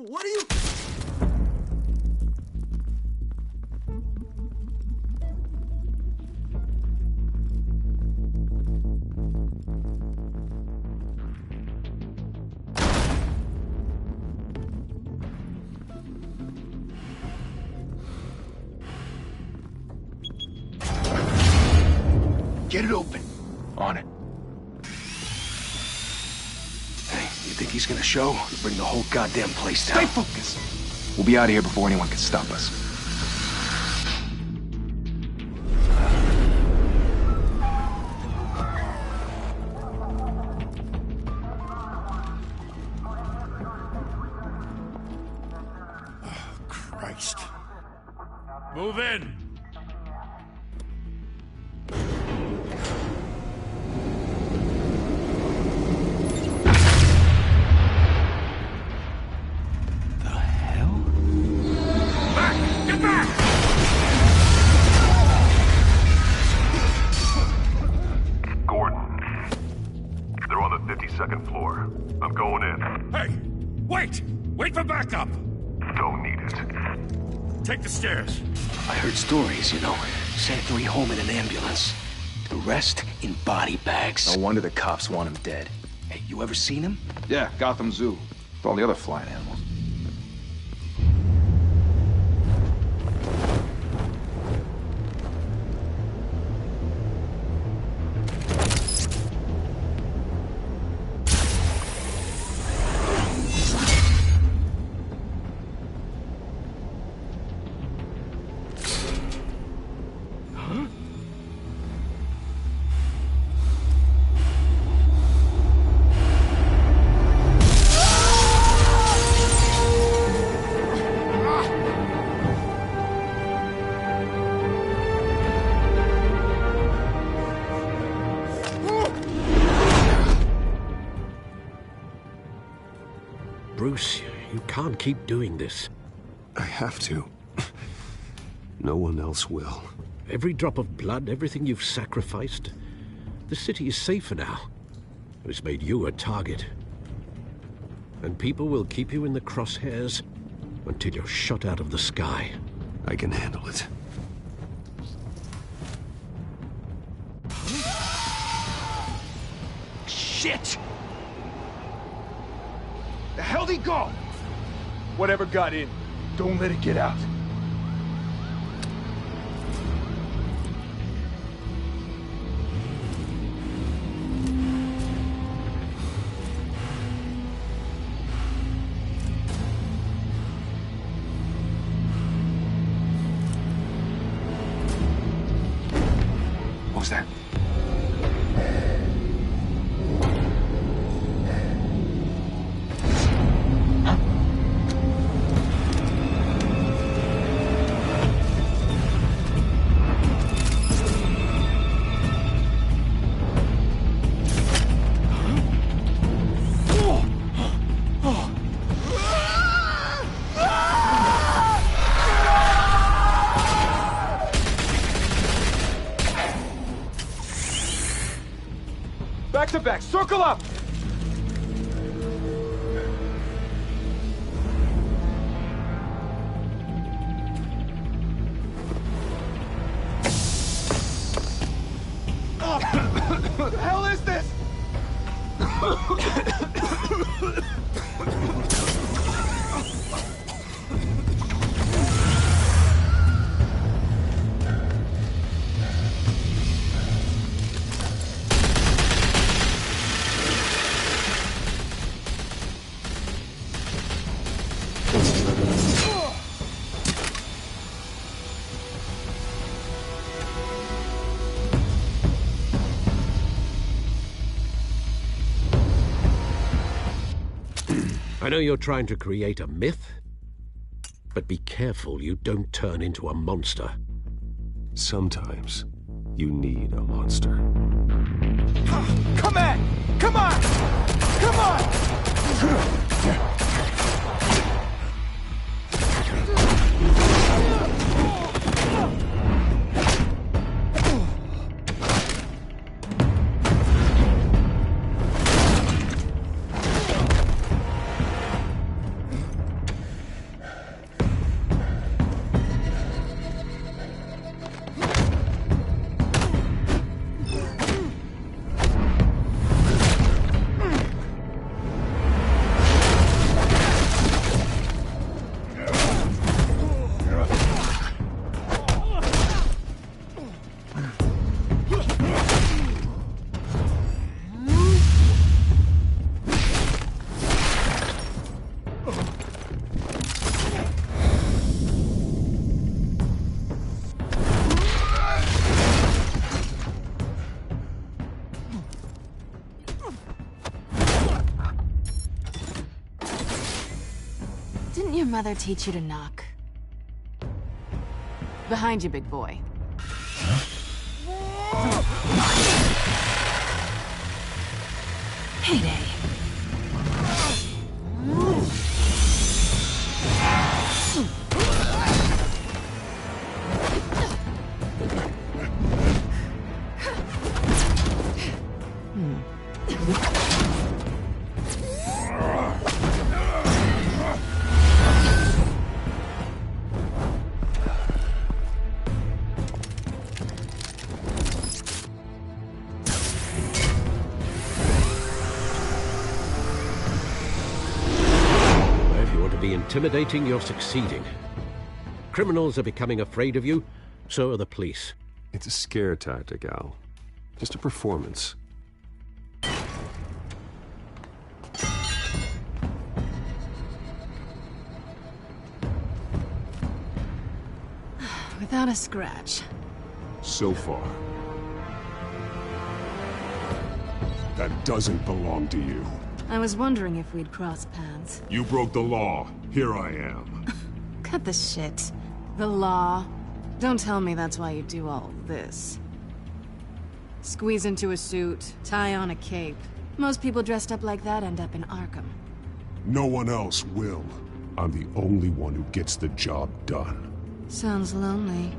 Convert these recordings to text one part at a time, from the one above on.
What are you... Get it open. On it. Hey, you think he's gonna show? Bring the whole goddamn place down. Stay focused. We'll be out of here before anyone can stop us. Oh, Christ. Move in! Second floor. I'm going in. Hey! Wait! Wait for backup! Don't need it. Take the stairs. I heard stories, you know. Sent 3 home in an ambulance. The rest in body bags. No wonder the cops want him dead. Hey, you ever seen him? Yeah, Gotham Zoo. With all the other flying animals. Bruce, you can't keep doing this. I have to. No one else will. Every drop of blood, everything you've sacrificed. The city is safer now. It's made you a target. And people will keep you in the crosshairs until you're shot out of the sky. I can handle it. Shit! The hell'd he go? Whatever got in, don't let it get out. What was that? Back to back, circle up! What the hell is this? I know you're trying to create a myth, but be careful you don't turn into a monster. Sometimes you need a monster. Come on! Come on! Come on! Didn't your mother teach you to knock? Behind you, big boy. Heyday. Intimidating, you're succeeding. Criminals are becoming afraid of you, so are the police. It's a scare tactic, Al. Just a performance. Without a scratch. So far. That doesn't belong to you. I was wondering if we'd cross paths. You broke the law. Here I am. Cut the shit. The law. Don't tell me that's why you do all this. Squeeze into a suit, tie on a cape. Most people dressed up like that end up in Arkham. No one else will. I'm the only one who gets the job done. Sounds lonely.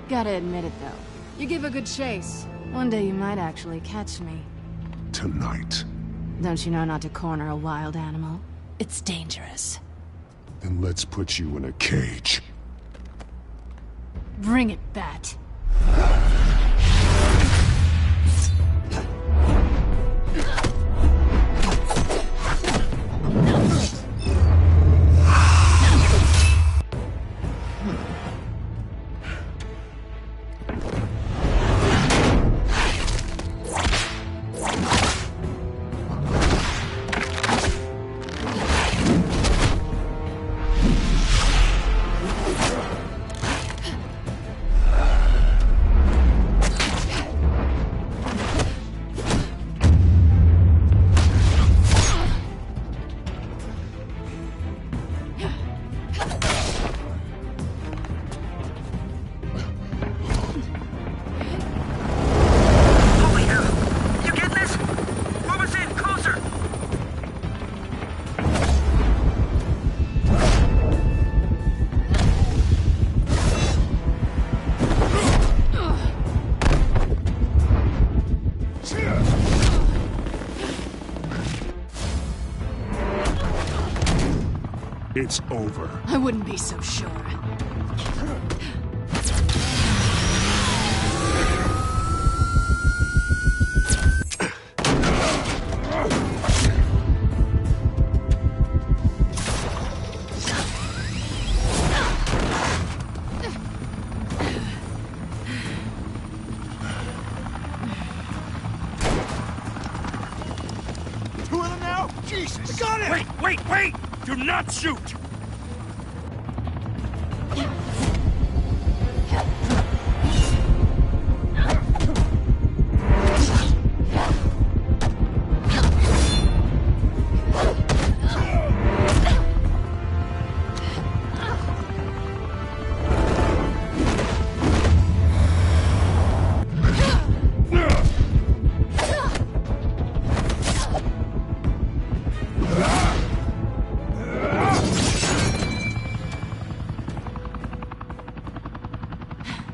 Gotta admit it, though. You give a good chase. One day you might actually catch me. Tonight. Don't you know not to corner a wild animal? It's dangerous. Then let's put you in a cage. Bring it, Bat. It's over. I wouldn't be so sure. Two of them now? Jesus! Got it! Wait! Do not shoot!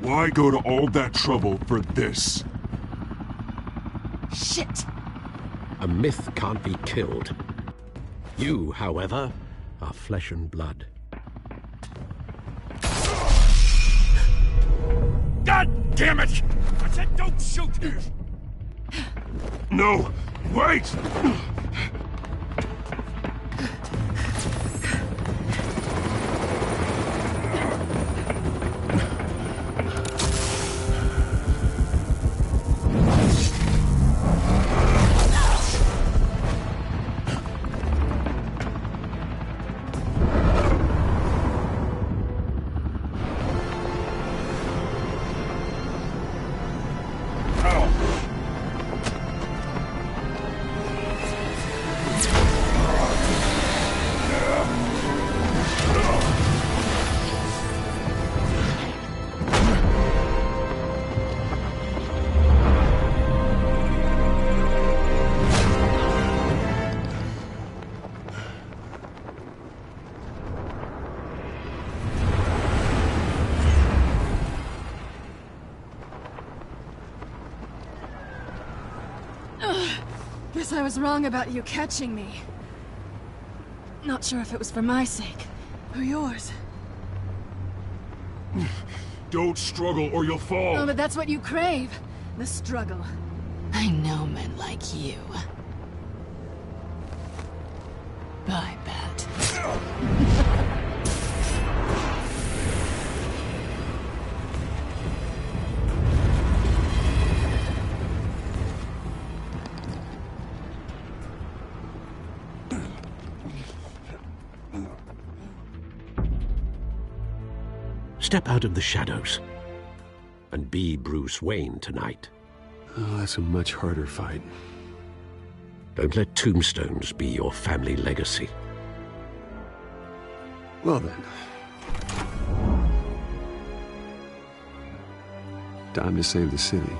Why go to all that trouble for this? Shit! A myth can't be killed. You, however, are flesh and blood. God damn it! I said don't shoot! No! Wait! Guess I was wrong about you catching me. Not sure if it was for my sake, or yours. Don't struggle or you'll fall. Oh, but that's what you crave. The struggle. I know men like you. Bye, Bat. Step out of the shadows and be Bruce Wayne tonight. Oh, that's a much harder fight. Don't let tombstones be your family legacy. Well then. Time to save the city.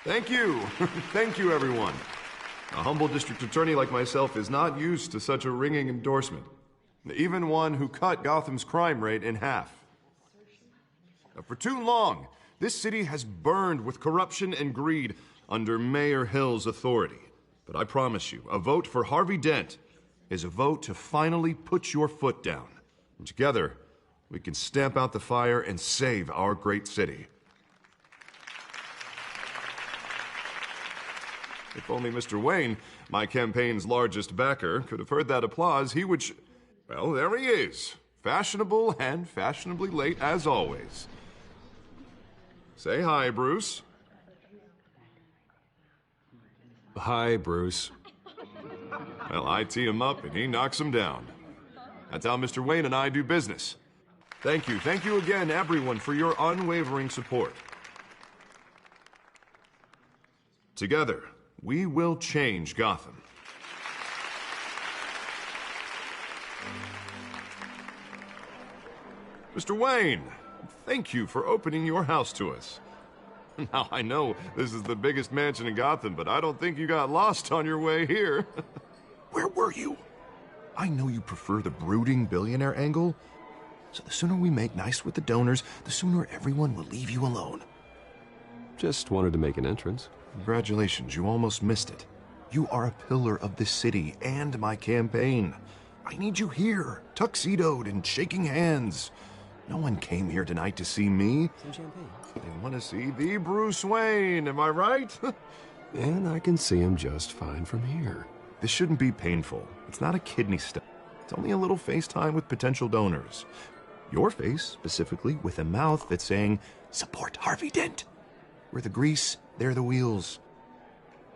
Thank you. Thank you, everyone. A humble district attorney like myself is not used to such a ringing endorsement. Even one who cut Gotham's crime rate in half. For too long, this city has burned with corruption and greed under Mayor Hill's authority. But I promise you, a vote for Harvey Dent is a vote to finally put your foot down. And together, we can stamp out the fire and save our great city. If only Mr. Wayne, my campaign's largest backer, could have heard that applause, he would well, there he is. Fashionable and fashionably late as always. Say hi, Bruce. Hi, Bruce. Well, I tee him up and he knocks him down. That's how Mr. Wayne and I do business. Thank you again, everyone, for your unwavering support. Together, we will change Gotham. Mr. Wayne, thank you for opening your house to us. Now, I know this is the biggest mansion in Gotham, but I don't think you got lost on your way here. Where were you? I know you prefer the brooding billionaire angle, so the sooner we make nice with the donors, the sooner everyone will leave you alone. Just wanted to make an entrance. Congratulations, you almost missed it. You are a pillar of this city and my campaign. I need you here, tuxedoed and shaking hands. No one came here tonight to see me. Some champagne. They want to see the Bruce Wayne, am I right? And I can see him just fine from here. This shouldn't be painful. It's not a kidney stone. It's only a little FaceTime with potential donors. Your face, specifically, with a mouth that's saying, support Harvey Dent. We're the grease, they're the wheels.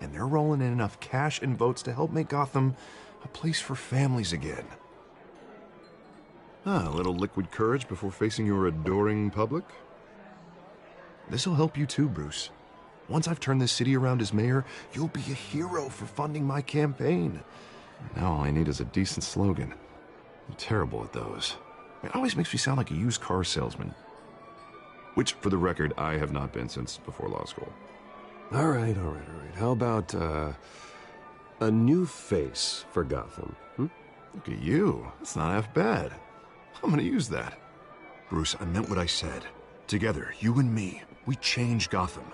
And they're rolling in enough cash and votes to help make Gotham a place for families again. A little liquid courage before facing your adoring public. This'll help you too, Bruce. Once I've turned this city around as mayor, you'll be a hero for funding my campaign. Now all I need is a decent slogan. I'm terrible at those. It always makes me sound like a used car salesman. Which, for the record, I have not been since before law school. All right. How about, a new face for Gotham, Look at you. That's not half bad. I'm gonna use that. Bruce, I meant what I said. Together, you and me, we change Gotham.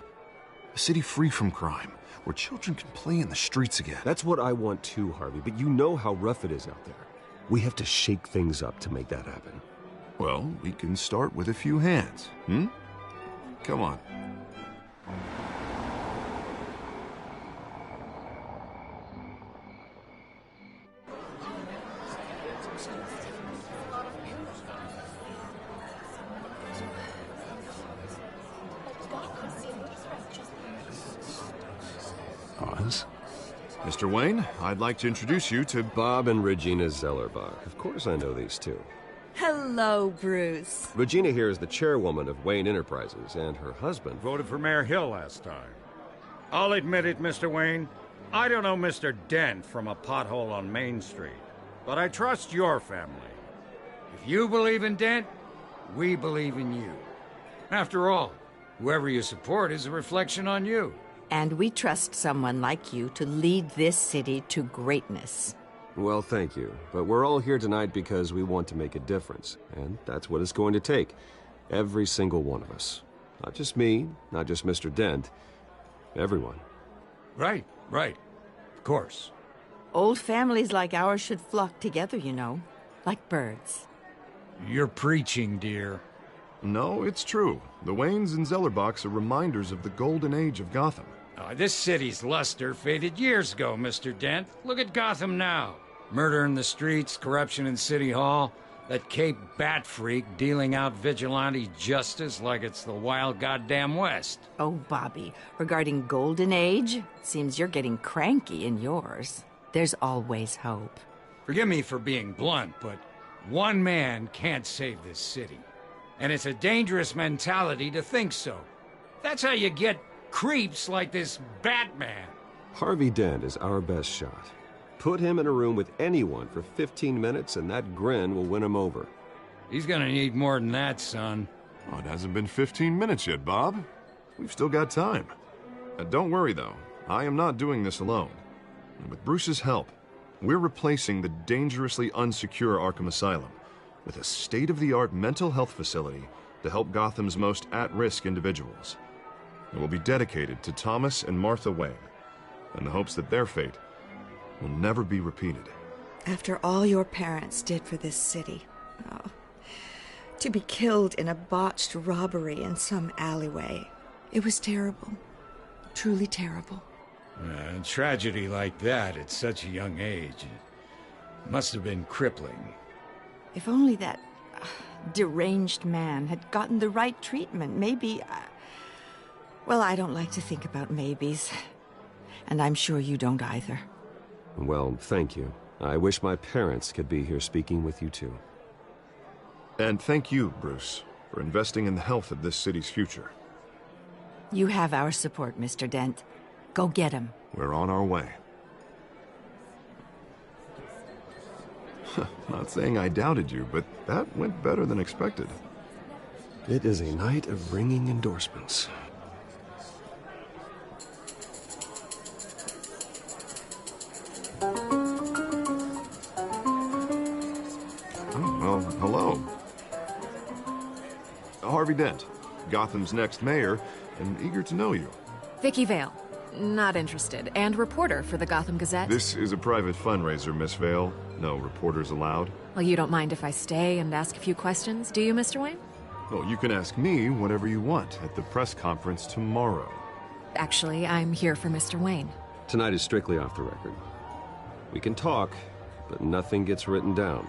A city free from crime, where children can play in the streets again. That's what I want too, Harvey, but you know how rough it is out there. We have to shake things up to make that happen. Well, we can start with a few hands, Come on. Oz? Mr. Wayne, I'd like to introduce you to Bob and Regina Zellerbach. Of course I know these two. Hello, Bruce. Regina here is the chairwoman of Wayne Enterprises, and her husband Voted for Mayor Hill last time. I'll admit it, Mr. Wayne. I don't know Mr. Dent from a pothole on Main Street, but I trust your family. If you believe in Dent, we believe in you. After all, whoever you support is a reflection on you. And we trust someone like you to lead this city to greatness. Well, thank you. But we're all here tonight because we want to make a difference. And that's what it's going to take. Every single one of us. Not just me, not just Mr. Dent. Everyone. Right. Of course. Old families like ours should flock together, you know. Like birds. You're preaching, dear. No, it's true. The Waynes and Zellerbachs are reminders of the golden age of Gotham. This city's luster faded years ago, Mr. Dent. Look at Gotham now. Murder in the streets, corruption in City Hall, that Cape Bat freak dealing out vigilante justice like it's the wild goddamn West. Oh, Bobby, regarding Golden Age, seems you're getting cranky in yours. There's always hope. Forgive me for being blunt, but one man can't save this city. And it's a dangerous mentality to think so. That's how you get creeps like this Batman. Harvey Dent is our best shot. Put him in a room with anyone for 15 minutes and that grin will win him over. He's gonna need more than that, son. Oh, it hasn't been 15 minutes yet, Bob. We've still got time. Don't worry, though. I am not doing this alone. And with Bruce's help, we're replacing the dangerously unsecure Arkham Asylum with a state-of-the-art mental health facility to help Gotham's most at-risk individuals. It will be dedicated to Thomas and Martha Wayne, in the hopes that their fate will never be repeated. After all your parents did for this city, to be killed in a botched robbery in some alleyway, it was terrible. Truly terrible. A tragedy like that at such a young age, it must have been crippling. If only that deranged man had gotten the right treatment, maybe... Well, I don't like to think about maybes. And I'm sure you don't either. Well, thank you. I wish my parents could be here speaking with you too. And thank you, Bruce, for investing in the health of this city's future. You have our support, Mr. Dent. Go get him. We're on our way. Not saying I doubted you, but that went better than expected. It is a night of ringing endorsements. Well, hello. Harvey Dent, Gotham's next mayor, and eager to know you. Vicky Vale. Not interested. And reporter for the Gotham Gazette. This is a private fundraiser, Miss Vale. No reporters allowed. Well, you don't mind if I stay and ask a few questions, do you, Mr. Wayne? Well, you can ask me whatever you want at the press conference tomorrow. Actually, I'm here for Mr. Wayne. Tonight is strictly off the record. We can talk, but nothing gets written down.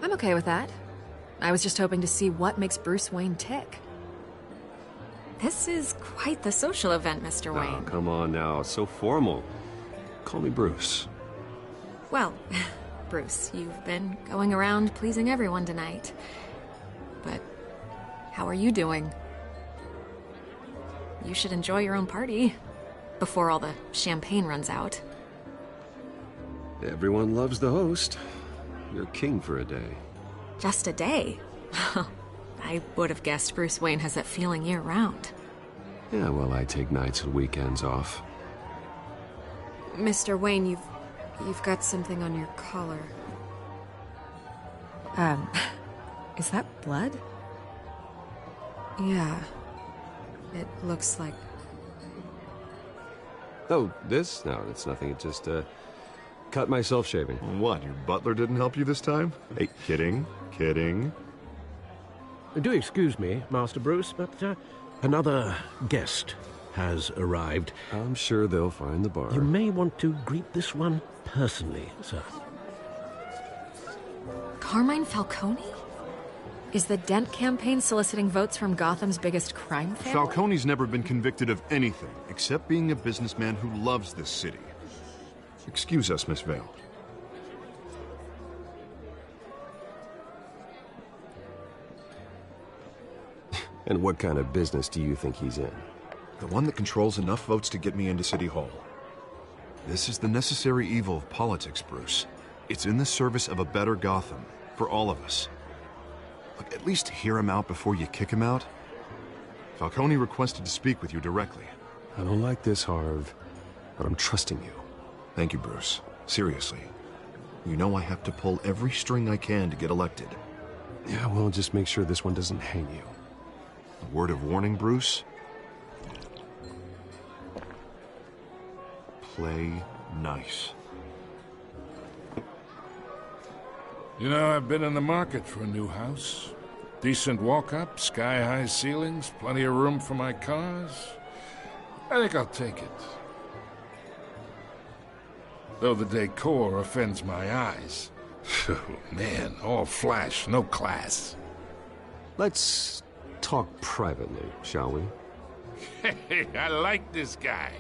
I'm okay with that. I was just hoping to see what makes Bruce Wayne tick. This is quite the social event, Mr. Wayne. Oh, come on now. It's so formal. Call me Bruce. Well, Bruce, you've been going around pleasing everyone tonight. But how are you doing? You should enjoy your own party before all the champagne runs out. Everyone loves the host. You're king for a day. Just a day? I would have guessed Bruce Wayne has that feeling year-round. Yeah, well, I take nights and weekends off. Mr. Wayne, you've got something on your collar. Is that blood? Yeah. It looks like... Oh, this? No, it's nothing. It just, cut myself shaving. What, your butler didn't help you this time? Hey, kidding. Do excuse me, Master Bruce, but another guest has arrived. I'm sure they'll find the bar. You may want to greet this one personally, sir. Carmine Falcone? Is the Dent campaign soliciting votes from Gotham's biggest crime family? Falcone's never been convicted of anything except being a businessman who loves this city. Excuse us, Miss Vale. And what kind of business do you think he's in? The one that controls enough votes to get me into City Hall. This is the necessary evil of politics, Bruce. It's in the service of a better Gotham, for all of us. Look, at least hear him out before you kick him out. Falcone requested to speak with you directly. I don't like this, Harv, but I'm trusting you. Thank you, Bruce. Seriously. You know I have to pull every string I can to get elected. Yeah, well, just make sure this one doesn't hang you. A word of warning, Bruce? Play nice. You know, I've been in the market for a new house. Decent walk-up, sky-high ceilings, plenty of room for my cars. I think I'll take it. Though the decor offends my eyes. Oh, man, all flash, no class. Let's talk privately, shall we? Hey, I like this guy.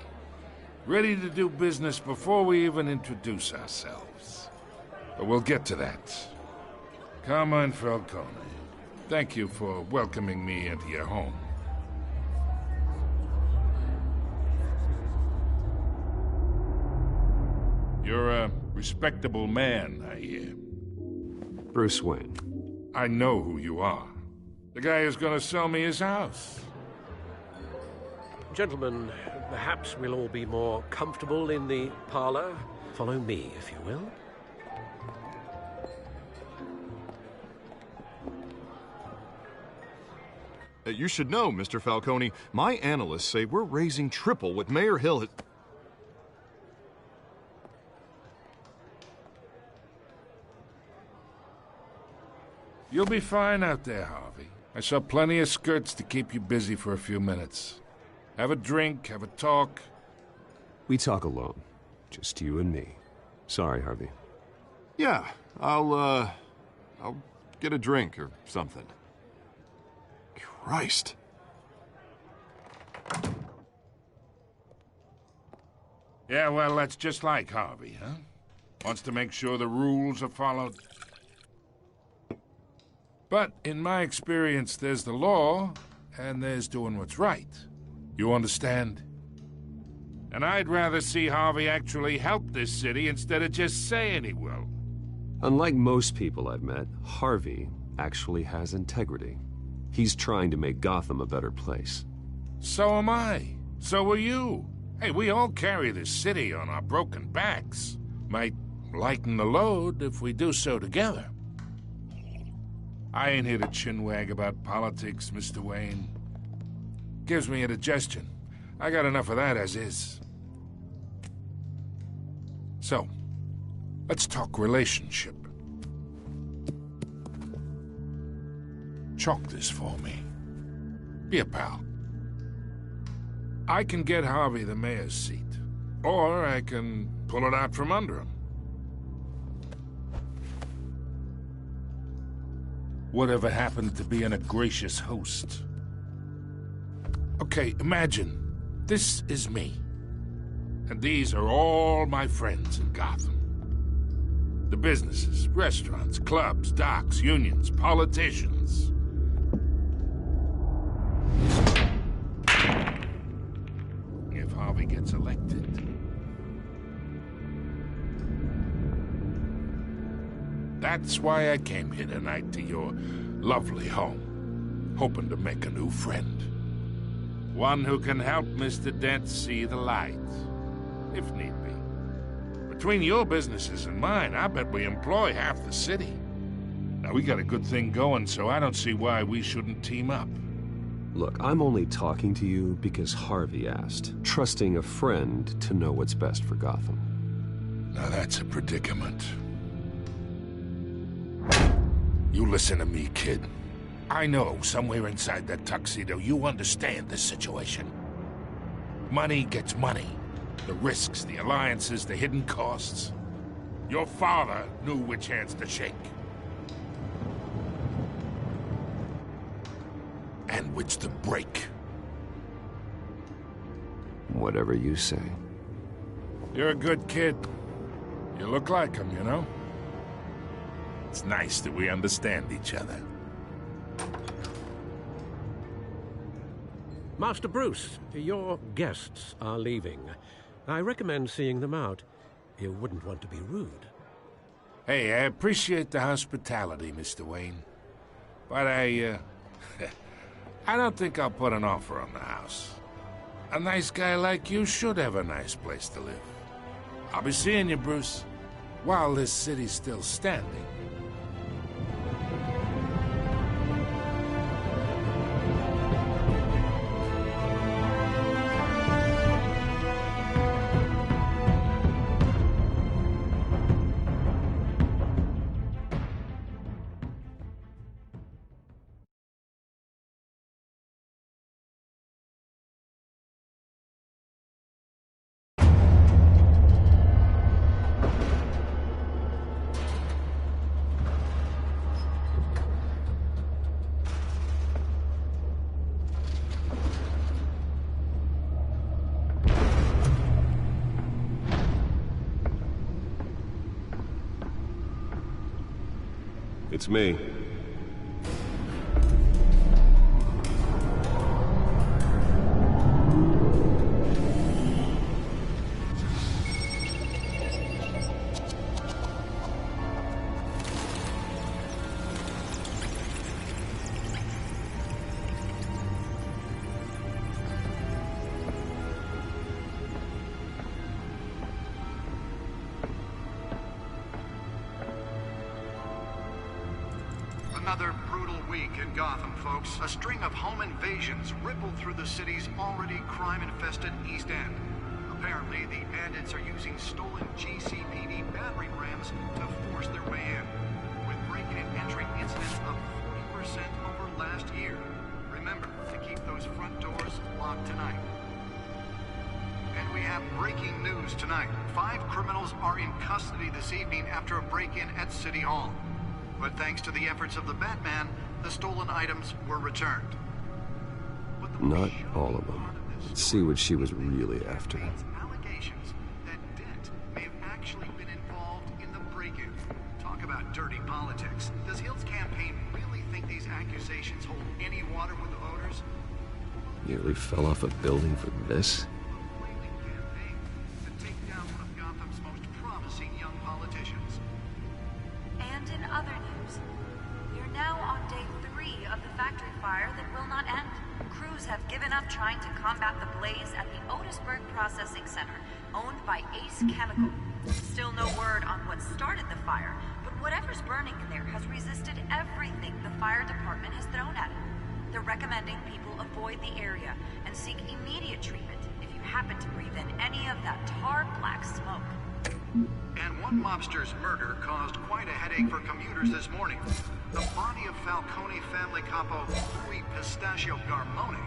Ready to do business before we even introduce ourselves. But we'll get to that. Carmine Falcone, thank you for welcoming me into your home. You're a respectable man, I hear. Bruce Wayne. I know who you are. The guy who's gonna sell me his house. Gentlemen, perhaps we'll all be more comfortable in the parlor. Follow me, if you will. You should know, Mr. Falcone, my analysts say we're raising triple what Mayor Hill has... You'll be fine out there, Harvey. I saw plenty of skirts to keep you busy for a few minutes. Have a drink, have a talk. We talk alone. Just you and me. Sorry, Harvey. Yeah, I'll get a drink or something. Christ. Yeah, well, that's just like Harvey, huh? Wants to make sure the rules are followed. But in my experience, there's the law, and there's doing what's right. You understand? And I'd rather see Harvey actually help this city instead of just saying he will. Unlike most people I've met, Harvey actually has integrity. He's trying to make Gotham a better place. So am I. So are you. Hey, we all carry this city on our broken backs. Might lighten the load if we do so together. I ain't here to chinwag about politics, Mr. Wayne. Gives me indigestion. I got enough of that as is. So, let's talk relationship. Chalk this for me. Be a pal. I can get Harvey the mayor's seat, or I can pull it out from under him. Whatever happened to being a gracious host? Okay, imagine, this is me. And these are all my friends in Gotham. The businesses, restaurants, clubs, docks, unions, politicians. If Harvey gets elected... That's why I came here tonight to your lovely home, hoping to make a new friend. One who can help Mr. Dent see the light, if need be. Between your businesses and mine, I bet we employ half the city. Now, we got a good thing going, so I don't see why we shouldn't team up. Look, I'm only talking to you because Harvey asked, trusting a friend to know what's best for Gotham. Now that's a predicament. You listen to me, kid. I know somewhere inside that tuxedo you understand this situation. Money gets money. The risks, the alliances, the hidden costs. Your father knew which hands to shake. And which to break. Whatever you say. You're a good kid. You look like him, you know? It's nice that we understand each other. Master Bruce, your guests are leaving. I recommend seeing them out. You wouldn't want to be rude. Hey, I appreciate the hospitality, Mr. Wayne. But I don't think I'll put an offer on the house. A nice guy like you should have a nice place to live. I'll be seeing you, Bruce, while this city's still standing. It's me. Another brutal week in Gotham, folks. A string of home invasions rippled through the city's already crime-infested East End. Apparently, the bandits are using stolen GCPD battering rams to force their way in, with break-in and entry incidents up 40% over last year. Remember to keep those front doors locked tonight. And we have breaking news tonight. 5 criminals are in custody this evening after a break-in at City Hall. But thanks to the efforts of the Batman, the stolen items were returned. Not all of them. Let's see what she was really after. Allegations that Dent may have actually been involved in the break-in. Talk about dirty politics. Does Hill's campaign really think these accusations hold any water with the voters? Nearly fell off a building for this? To take down one of Gotham's most promising young politicians. And in other news, we are now on day 3 of the factory fire that will not end. Crews have given up trying to combat the blaze at the Otisburg Processing Center, owned by Ace Chemical. Still no word on what started the fire, but whatever's burning in there has resisted everything the fire department has thrown at it. They're recommending people avoid the area and seek immediate treatment if you happen to breathe in any of that tar black smoke. And one mobster's murder caused quite a headache for commuters this morning. The body of Falcone family capo Louis Pistachio Garmone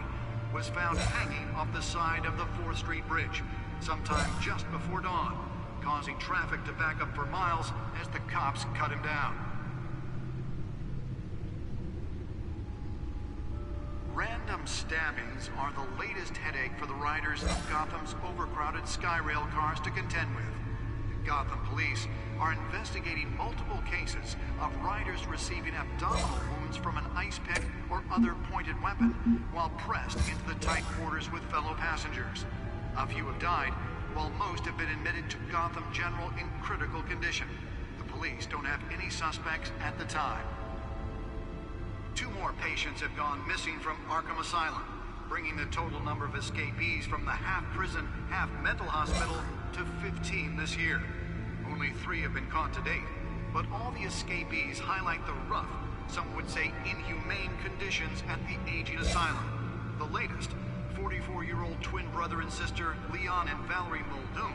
was found hanging off the side of the 4th Street Bridge sometime just before dawn, causing traffic to back up for miles as the cops cut him down. Random stabbings are the latest headache for the riders of Gotham's overcrowded Skyrail cars to contend with. Gotham police are investigating multiple cases of riders receiving abdominal wounds from an ice pick or other pointed weapon while pressed into the tight quarters with fellow passengers. A few have died, while most have been admitted to Gotham General in critical condition. The police don't have any suspects at the time. 2 more patients have gone missing from Arkham Asylum, bringing the total number of escapees from the half-prison, half-mental hospital to 15 this year. Only 3 have been caught to date, but all the escapees highlight the rough, some would say inhumane conditions at the aging asylum. The latest, 44-year-old twin brother and sister Leon and Valerie Muldoon,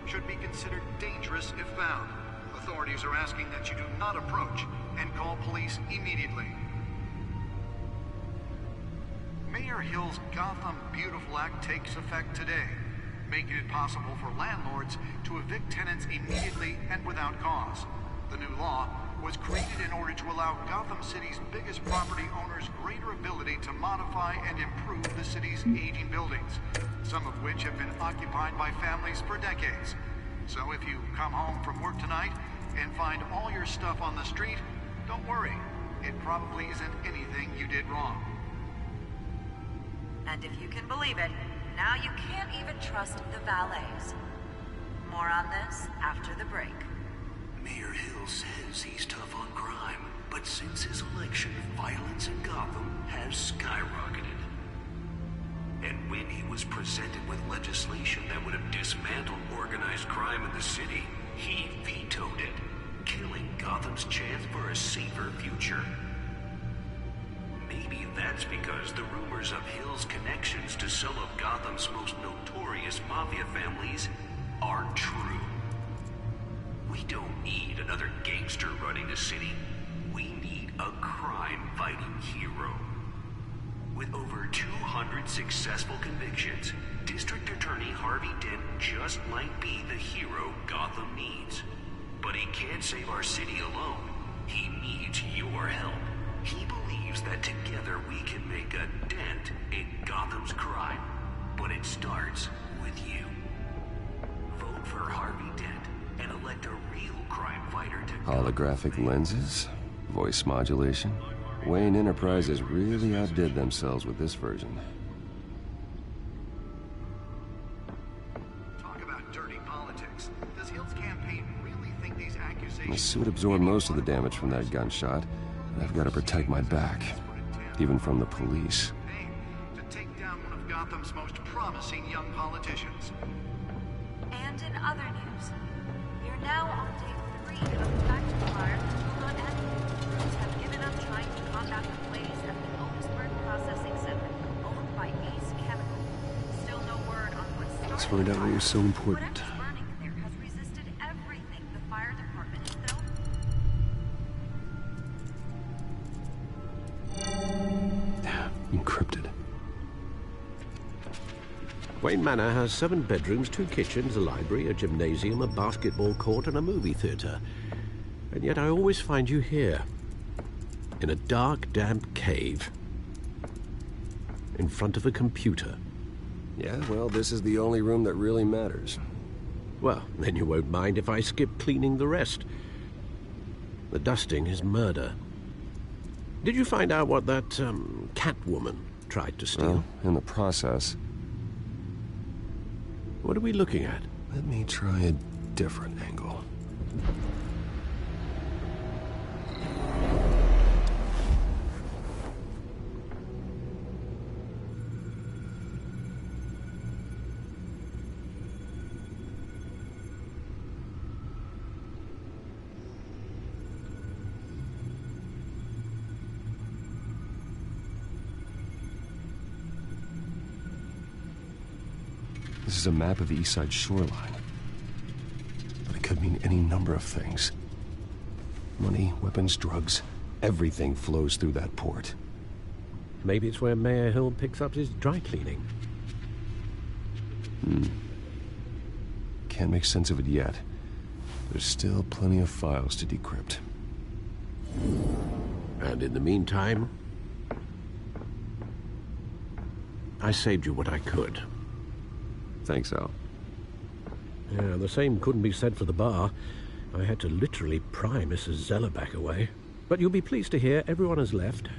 should be considered dangerous if found. Authorities are asking that you do not approach and call police immediately. Mayor Hill's Gotham Beautiful Act takes effect today, making it possible for landlords to evict tenants immediately and without cause. The new law was created in order to allow Gotham City's biggest property owners greater ability to modify and improve the city's aging buildings, some of which have been occupied by families for decades. So if you come home from work tonight and find all your stuff on the street, don't worry. It probably isn't anything you did wrong. And if you can believe it, now you can't even trust the valets. More on this after the break. Mayor Hill says he's tough on crime, but since his election, violence in Gotham has skyrocketed. And when he was presented with legislation that would have dismantled organized crime in the city, he vetoed it, killing Gotham's chance for a safer future. Maybe that's because the rumors of Hill's connections to some of Gotham's most notorious mafia families aren't true. We don't need another gangster running the city. We need a crime-fighting hero. With over 200 successful convictions, District Attorney Harvey Dent just might be the hero Gotham needs. But he can't save our city alone. He needs your help. He believes that together we can make a dent in Gotham's crime. But it starts with you. Vote for Harvey Dent and elect a real crime fighter to Holographic lenses? Voice modulation? Wayne Enterprises really outdid themselves with this version. Talk about dirty politics. Does Hill's campaign really think these accusations... My suit absorbed most of the damage from that gunshot, and I've got to protect my back, even from the police. to take down one of Gotham's most promising young politicians? And in other news, we're now on day 3 of the factory fire that will not end. Crews have given up trying to combat the blaze at the Otisburg Processing Center, owned by Ace Chemical. Still no word on what started. Let's find out why you're so important. Whatever's burning there has resisted everything the fire department has built. Encrypted. Wayne Manor has 7 bedrooms, 2 kitchens, a library, a gymnasium, a basketball court, and a movie theater. And yet I always find you here, in a dark, damp cave, in front of a computer. Yeah, well, this is the only room that really matters. Well, then you won't mind if I skip cleaning the rest. The dusting is murder. Did you find out what that, Catwoman tried to steal? Well, in the process. What are we looking at? Let me try a different angle. This is a map of the East Side shoreline. But it could mean any number of things. Money, weapons, drugs, everything flows through that port. Maybe it's where Mayor Hill picks up his dry cleaning. Can't make sense of it yet. There's still plenty of files to decrypt. And in the meantime, I saved you what I could. Thanks, Al. Yeah, the same couldn't be said for the bar. I had to literally pry Mrs. Zeller back away. But you'll be pleased to hear everyone has left,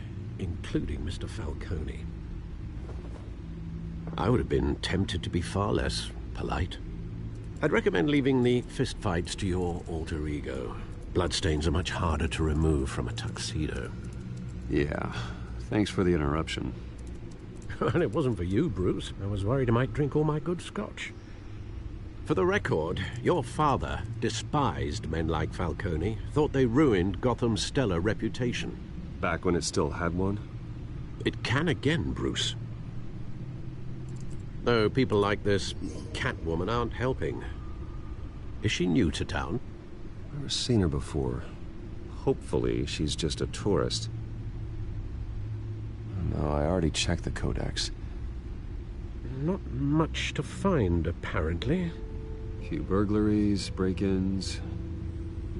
including Mr. Falcone. I would have been tempted to be far less polite. I'd recommend leaving the fistfights to your alter ego. Bloodstains are much harder to remove from a tuxedo. Yeah, thanks for the interruption. And it wasn't for you, Bruce. I was worried I might drink all my good scotch. For the record, your father despised men like Falcone, thought they ruined Gotham's stellar reputation. Back when it still had one? It can again, Bruce. Though people like this Catwoman aren't helping. Is she new to town? I've never seen her before. Hopefully, she's just a tourist. No, I already checked the codex. Not much to find, apparently. Few burglaries, break-ins.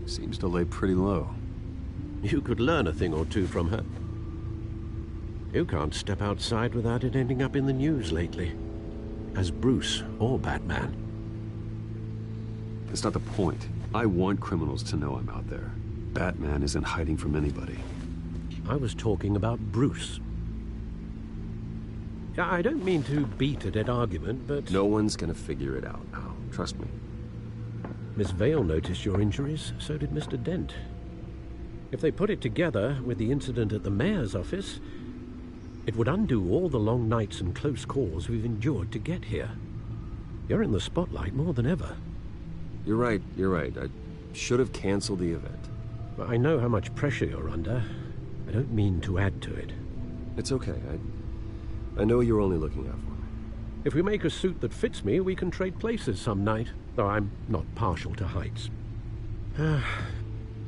Seems to lay pretty low. You could learn a thing or two from her. You can't step outside without it ending up in the news lately. As Bruce or Batman. That's not the point. I want criminals to know I'm out there. Batman isn't hiding from anybody. I was talking about Bruce. I don't mean to beat a dead argument, but... No one's gonna figure it out now. Trust me. Miss Vale noticed your injuries, so did Mr. Dent. If they put it together with the incident at the mayor's office, It would undo all the long nights and close calls we've endured to get here. You're in the spotlight more than ever. You're right. I should have canceled the event. But I know how much pressure you're under. I don't mean to add to it. It's okay. I know you're only looking out for me. If we make a suit that fits me, we can trade places some night, though I'm not partial to heights.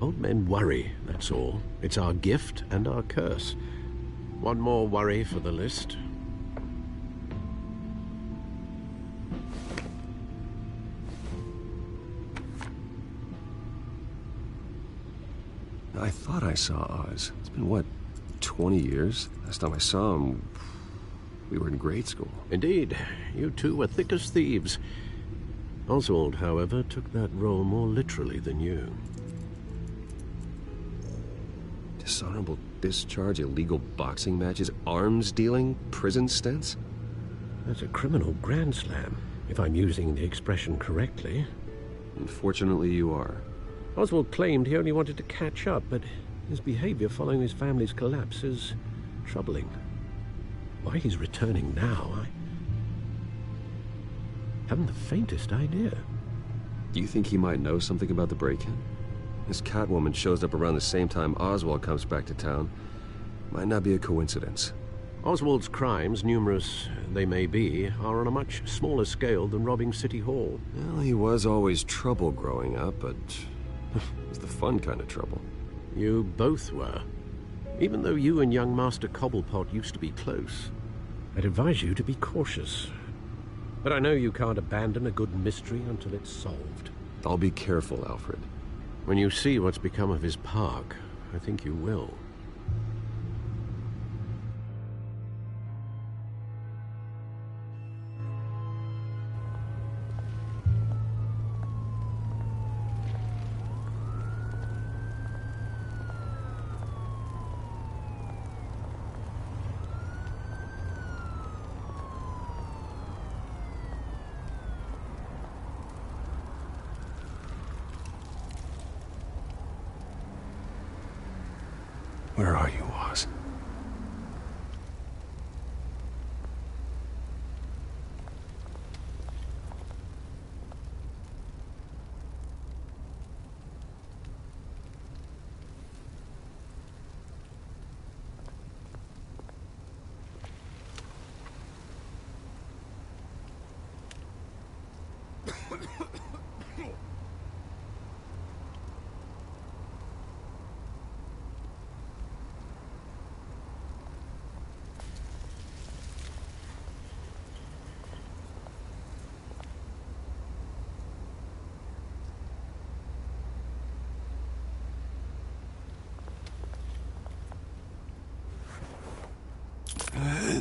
Old men worry, that's all. It's our gift and our curse. One more worry for the list. I thought I saw Oz. It's been, what, 20 years? Last time I saw him, we were in grade school. Indeed. You two were thick as thieves. Oswald, however, took that role more literally than you. Dishonorable discharge, illegal boxing matches, arms dealing, prison stints? That's a criminal grand slam, if I'm using the expression correctly. Unfortunately, you are. Oswald claimed he only wanted to catch up, but his behavior following his family's collapse is troubling. Why he's returning now, I haven't the faintest idea. Do you think he might know something about the break-in? This Catwoman shows up around the same time Oswald comes back to town. Might not be a coincidence. Oswald's crimes, numerous they may be, are on a much smaller scale than robbing City Hall. Well, he was always trouble growing up, but it was the fun kind of trouble. You both were. Even though you and young Master Cobblepot used to be close, I'd advise you to be cautious. But I know you can't abandon a good mystery until it's solved. I'll be careful, Alfred. When you see what's become of his park, I think you will. Where are you, Oz?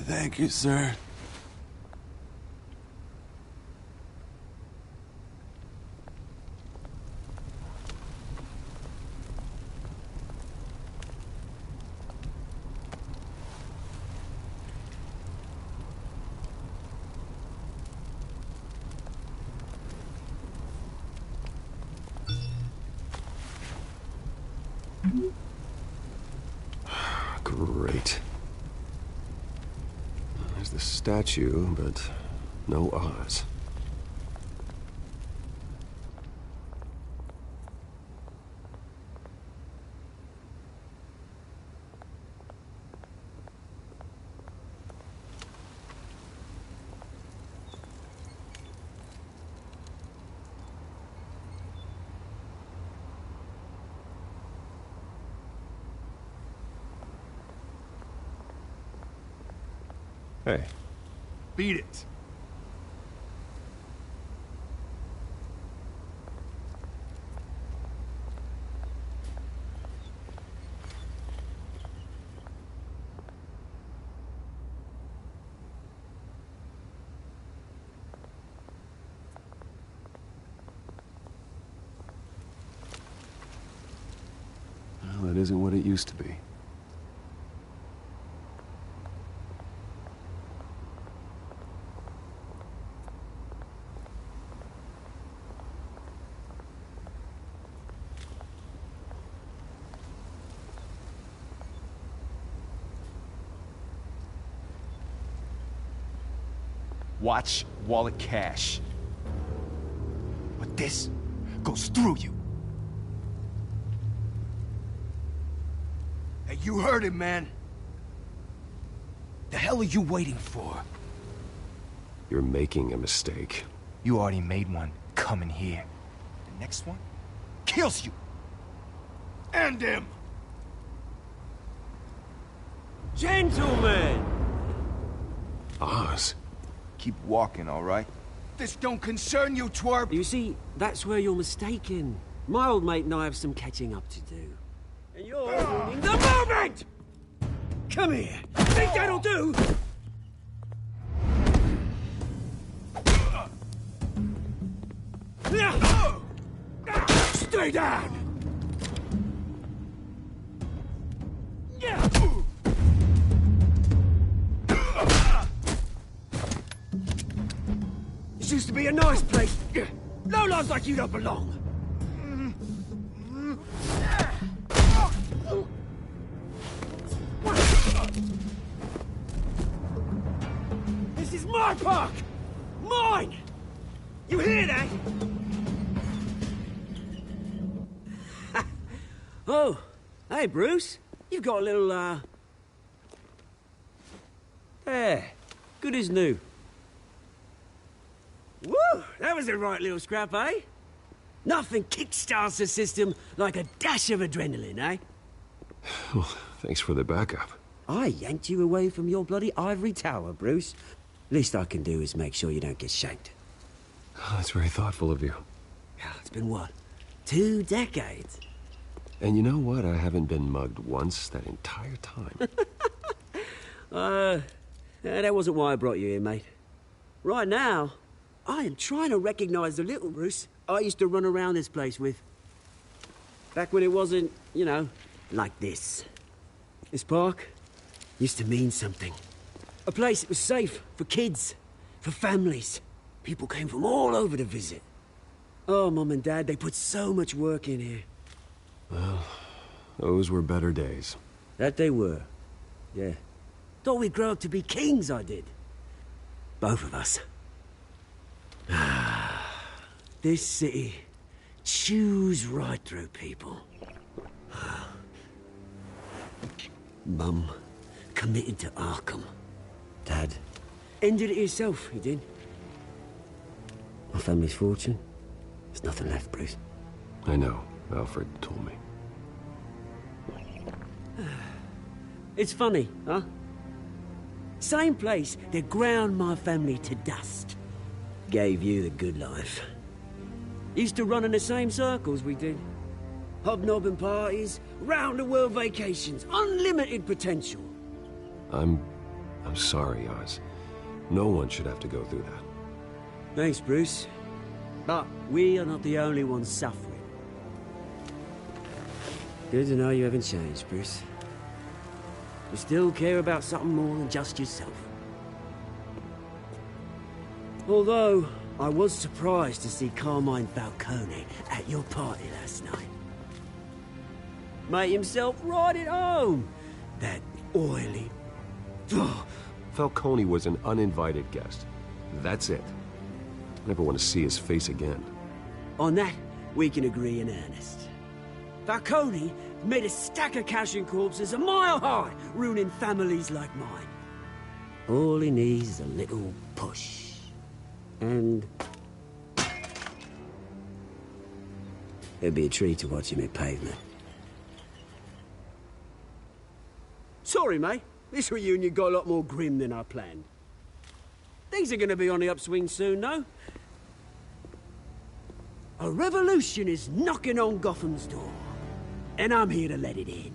Thank you, sir. Great. There's the statue, but no Oz. Hey. Beat it. Well, it isn't what it used to be. Watch, wallet, cash. But this goes through you. Hey, you heard him, man. The hell are you waiting for? You're making a mistake. You already made one coming here. The next one kills you. And him. Gentlemen! Oz. Keep walking, all right? This don't concern you, twerp! You see, that's where you're mistaken. My old mate and I have some catching up to do. And you're ruining the moment! Come here! Think that'll do? Stay down! This used to be a nice place. No lives like you don't belong. This is my park! Mine! You hear that? Oh, hey, Bruce. You've got a little, There. Good as new. Woo! That was a right little scrap, eh? Nothing kickstarts the system like a dash of adrenaline, eh? Well, thanks for the backup. I yanked you away from your bloody ivory tower, Bruce. Least I can do is make sure you don't get shanked. Oh, that's very thoughtful of you. It's been what? 2 decades? And you know what? I haven't been mugged once that entire time. That wasn't why I brought you here, mate. Right now, I am trying to recognize the little Bruce I used to run around this place with. Back when it wasn't, you know, like this. This park used to mean something. A place that was safe for kids, for families. People came from all over to visit. Oh, Mum and Dad, they put so much work in here. Well, those were better days. That they were. Yeah. Thought we'd grow up to be kings, I did. Both of us. This city chews right through people. Mum committed to Arkham. Dad ended it himself, he did. My family's fortune. There's nothing left, Bruce. I know. Alfred told me. It's funny, huh? Same place that ground my family to dust. Gave you the good life. Used to run in the same circles we did. Hobnobbing parties, round-the-world vacations, unlimited potential. I'm sorry, Oz. No one should have to go through that. Thanks, Bruce. But we are not the only ones suffering. Good to know you haven't changed, Bruce. You still care about something more than just yourself. Although, I was surprised to see Carmine Falcone at your party last night. Made himself right at home. That oily... Falcone was an uninvited guest. That's it. I never want to see his face again. On that, we can agree in earnest. Falcone made a stack of cash and corpses a mile high, ruining families like mine. All he needs is a little push. And... it'd be a treat to watch him hit pavement. Sorry, mate. This reunion got a lot more grim than I planned. Things are gonna be on the upswing soon, though. A revolution is knocking on Gotham's door. And I'm here to let it in.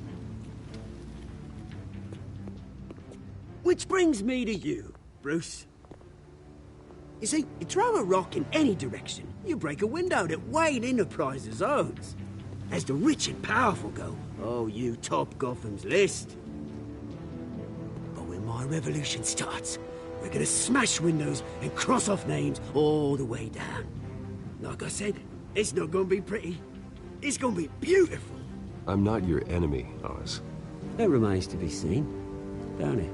Which brings me to you, Bruce. You see, you throw a rock in any direction, you break a window that Wayne Enterprises owns. As the rich and powerful go, oh, you top Gotham's list. But when my revolution starts, we're gonna smash windows and cross off names all the way down. Like I said, it's not gonna be pretty. It's gonna be beautiful. I'm not your enemy, Oz. That remains to be seen, don't it?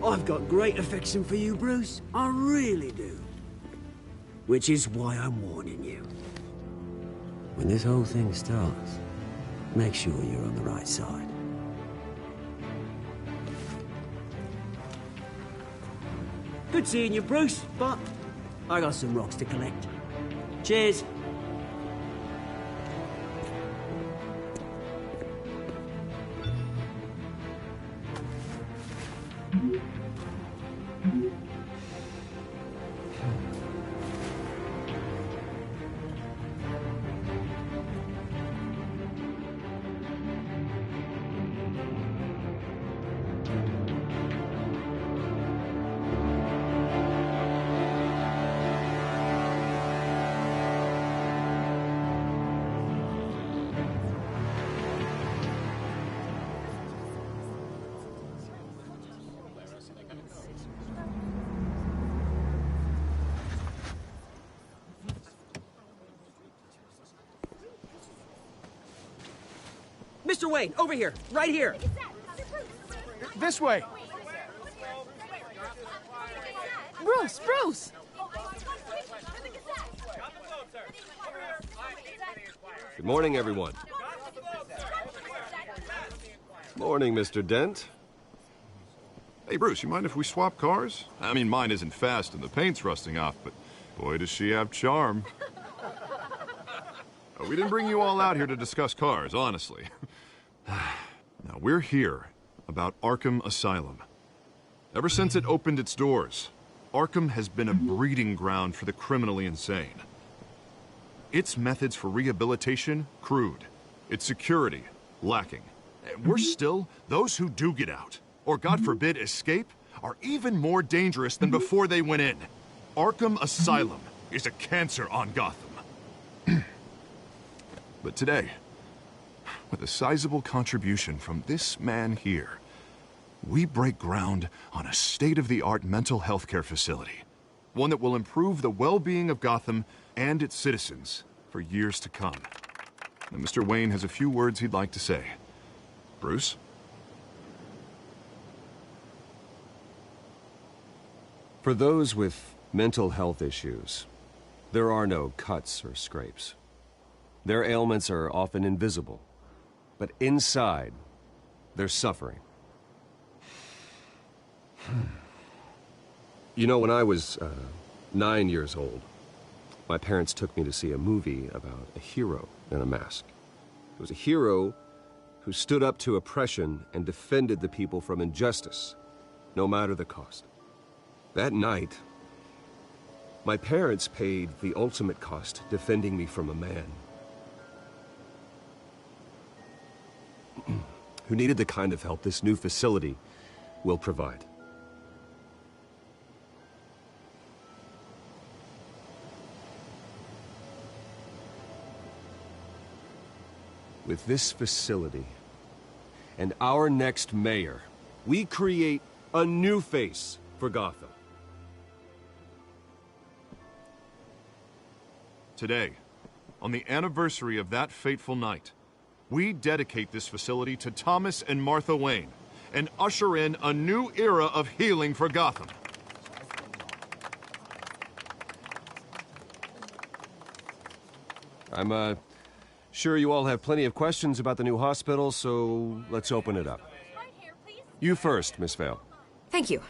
I've got great affection for you, Bruce. I really do. Which is why I'm warning you. When this whole thing starts, make sure you're on the right side. Good seeing you, Bruce, but I got some rocks to collect. Cheers. Mr. Wayne, over here, right here. This way. Bruce! Good morning, everyone. Morning, Mr. Dent. Hey, Bruce, you mind if we swap cars? I mean, mine isn't fast and the paint's rusting off, but boy, does she have charm. We didn't bring you all out here to discuss cars, honestly. Now, we're here about Arkham Asylum. Ever since it opened its doors, Arkham has been a breeding ground for the criminally insane. Its methods for rehabilitation, crude. Its security, lacking. Worse still, those who do get out, or God forbid escape, are even more dangerous than before they went in. Arkham Asylum is a cancer on Gotham. But today, with a sizable contribution from this man here, we break ground on a state-of-the-art mental health care facility. One that will improve the well-being of Gotham and its citizens for years to come. Now, Mr. Wayne has a few words he'd like to say. Bruce? For those with mental health issues, there are no cuts or scrapes. Their ailments are often invisible, but inside, they're suffering. You know, when I was 9 years old, my parents took me to see a movie about a hero in a mask. It was a hero who stood up to oppression and defended the people from injustice, no matter the cost. That night, my parents paid the ultimate cost defending me from a man who needed the kind of help this new facility will provide. With this facility and our next mayor, we create a new face for Gotham. Today, on the anniversary of that fateful night, we dedicate this facility to Thomas and Martha Wayne and usher in a new era of healing for Gotham. I'm sure you all have plenty of questions about the new hospital, so let's open it up. You first, Miss Vale. Thank you.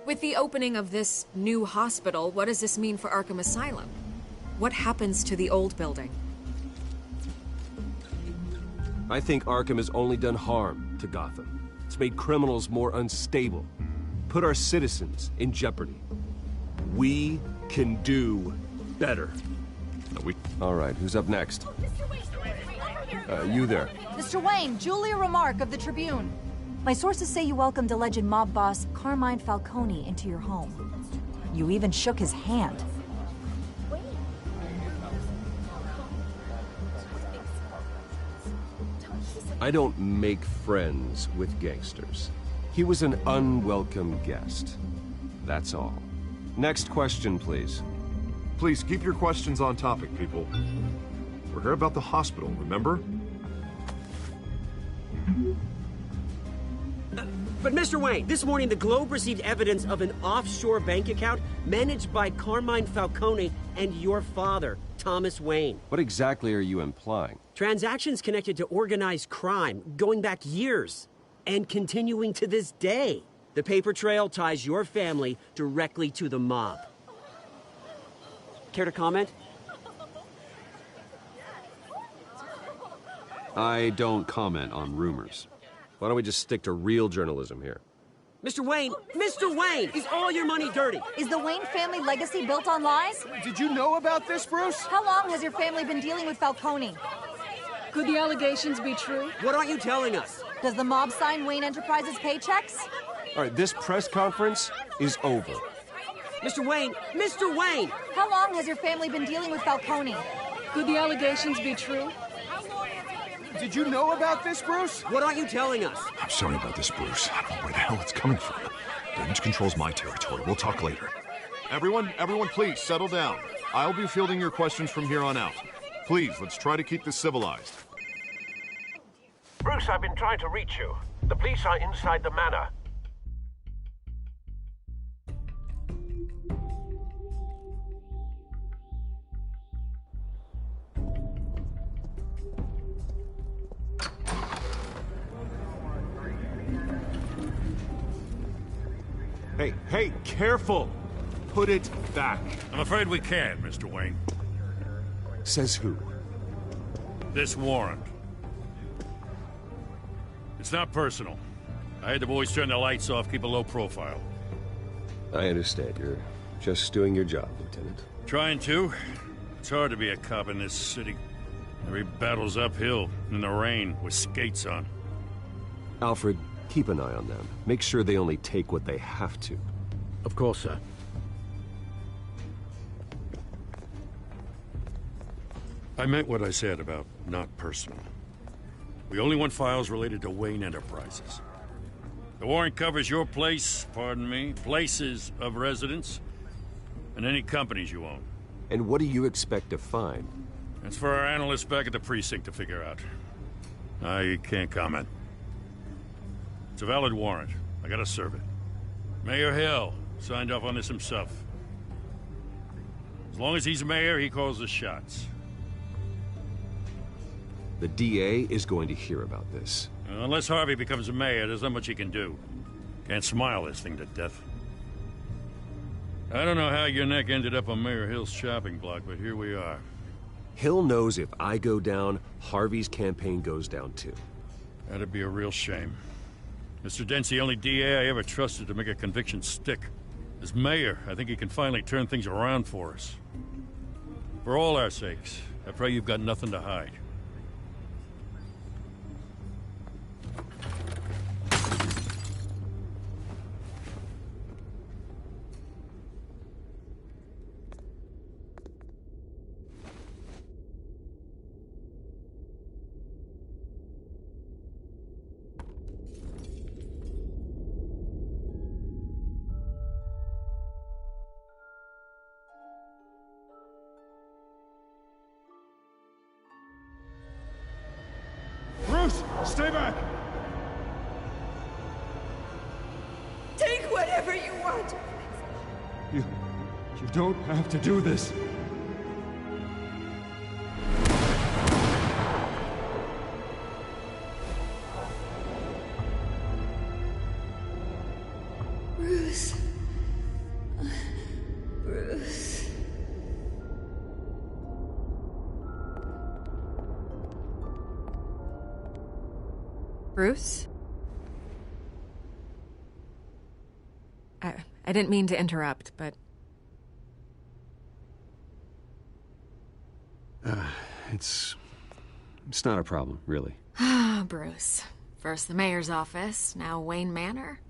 With the opening of this new hospital, what does this mean for Arkham Asylum? What happens to the old building? I think Arkham has only done harm to Gotham. It's made criminals more unstable, put our citizens in jeopardy. We can do better. All right, who's up next? You there. Mr. Wayne, Julia Remark of the Tribune. My sources say you welcomed alleged mob boss Carmine Falcone into your home. You even shook his hand. I don't make friends with gangsters. He was an unwelcome guest. That's all. Next question, please. Please keep your questions on topic, people. We're here about the hospital, remember? But Mr. Wayne, this morning the Globe received evidence of an offshore bank account managed by Carmine Falcone and your father, Thomas Wayne. What exactly are you implying? Transactions connected to organized crime going back years and continuing to this day. The paper trail ties your family directly to the mob. Care to comment? I don't comment on rumors. Why don't we just stick to real journalism here? Mr. Wayne, is all your money dirty? Is the Wayne family legacy built on lies? Did you know about this, Bruce? How long has your family been dealing with Falcone? Could the allegations be true? What aren't you telling us? Does the mob sign Wayne Enterprises paychecks? All right, this press conference is over. Mr. Wayne! How long has your family been dealing with Falcone? Could the allegations be true? Did you know about this, Bruce? What aren't you telling us? I'm sorry about this, Bruce. I don't know where the hell it's coming from. Damage control's my territory. We'll talk later. Everyone, please settle down. I'll be fielding your questions from here on out. Please, let's try to keep this civilized. Bruce, I've been trying to reach you. The police are inside the manor. Hey, careful! Put it back. I'm afraid we can't, Mr. Wayne. Says who? This warrant. It's not personal. I had the boys turn the lights off, keep a low profile. I understand. You're just doing your job, Lieutenant. Trying to. It's hard to be a cop in this city. Every battle's uphill, in the rain, with skates on. Alfred, keep an eye on them. Make sure they only take what they have to. Of course, sir. I meant what I said about not personal. We only want files related to Wayne Enterprises. The warrant covers your place, places of residence, and any companies you own. And what do you expect to find? That's for our analysts back at the precinct to figure out. I can't comment. It's a valid warrant. I gotta serve it. Mayor Hill signed off on this himself. As long as he's mayor, he calls the shots. The DA is going to hear about this. Unless Harvey becomes a mayor, there's not much he can do. Can't smile this thing to death. I don't know how your neck ended up on Mayor Hill's shopping block, but here we are. Hill knows if I go down, Harvey's campaign goes down too. That'd be a real shame. Mr. Dent's the only DA I ever trusted to make a conviction stick. As mayor, I think he can finally turn things around for us. For all our sakes, I pray you've got nothing to hide. Bruce, stay back! Take whatever you want. You don't have to do this. Bruce. Bruce. Bruce? I didn't mean to interrupt, but... It's not a problem, really. Ah, Bruce. First the mayor's office, now Wayne Manor.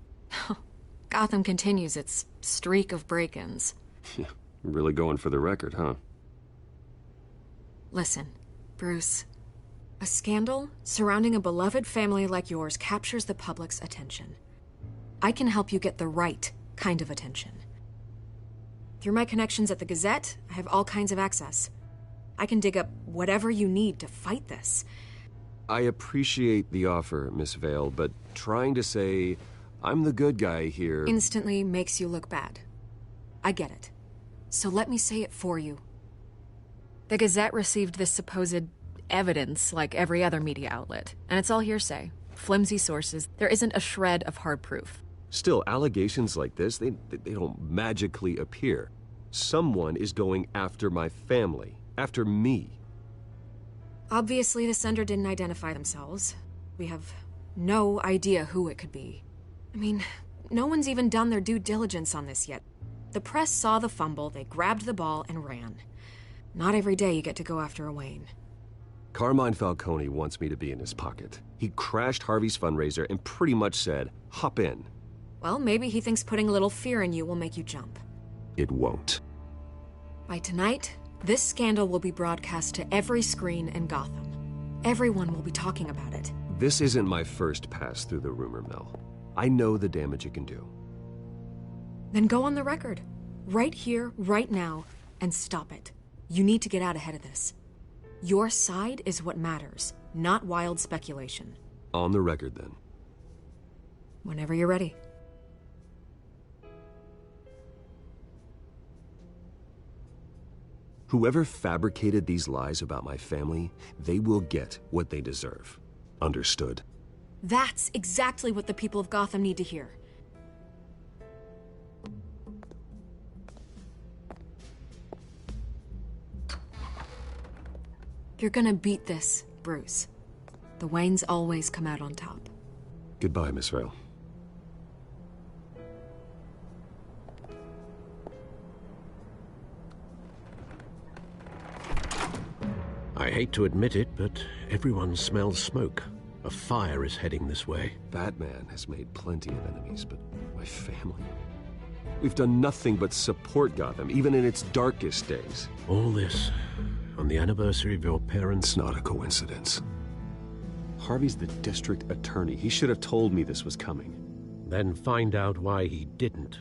Gotham continues its streak of break-ins. Yeah, really going for the record, huh? Listen, Bruce. A scandal surrounding a beloved family like yours captures the public's attention. I can help you get the right kind of attention. Through my connections at the Gazette, I have all kinds of access. I can dig up whatever you need to fight this. I appreciate the offer, Miss Vale, but trying to say I'm the good guy here. Instantly makes you look bad. I get it. So let me say it for you. The Gazette received this supposed evidence like every other media outlet, and it's all hearsay. Flimsy sources. There isn't a shred of hard proof. Still, allegations like this, they don't magically appear. Someone is going after my family, after me. Obviously, the sender didn't identify themselves. We have no idea who it could be. I mean, no one's even done their due diligence on this yet. The press saw the fumble, they grabbed the ball and ran. Not every day you get to go after a Wayne. Carmine Falcone wants me to be in his pocket. He crashed Harvey's fundraiser and pretty much said, hop in. Well, maybe he thinks putting a little fear in you will make you jump. It won't. By tonight, this scandal will be broadcast to every screen in Gotham. Everyone will be talking about it. This isn't my first pass through the rumor mill. I know the damage it can do. Then go on the record. Right here, right now, and stop it. You need to get out ahead of this. Your side is what matters, not wild speculation. On the record, then. Whenever you're ready. Whoever fabricated these lies about my family, they will get what they deserve. Understood? That's exactly what the people of Gotham need to hear. You're gonna beat this, Bruce. The Waynes always come out on top. Goodbye, Miss Vale. I hate to admit it, but everyone smells smoke. A fire is heading this way. Batman has made plenty of enemies, but my family... We've done nothing but support Gotham, even in its darkest days. All this on the anniversary of your parents'... It's not a coincidence. Harvey's the district attorney. He should have told me this was coming. Then find out why he didn't.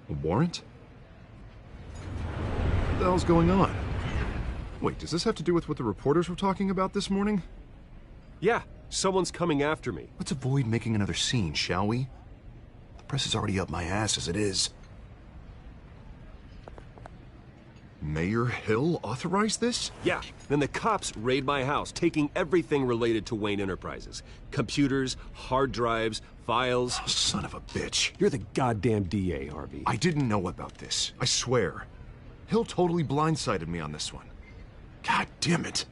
A warrant? What the hell's going on? Wait, does this have to do with what the reporters were talking about this morning? Yeah, someone's coming after me. Let's avoid making another scene, shall we? The press is already up my ass as it is. Mayor Hill authorized this? Yeah, then the cops raid my house, taking everything related to Wayne Enterprises. Computers, hard drives, files. Oh, son of a bitch. You're the goddamn DA, Harvey. I didn't know about this. I swear. Hill totally blindsided me on this one. God damn it.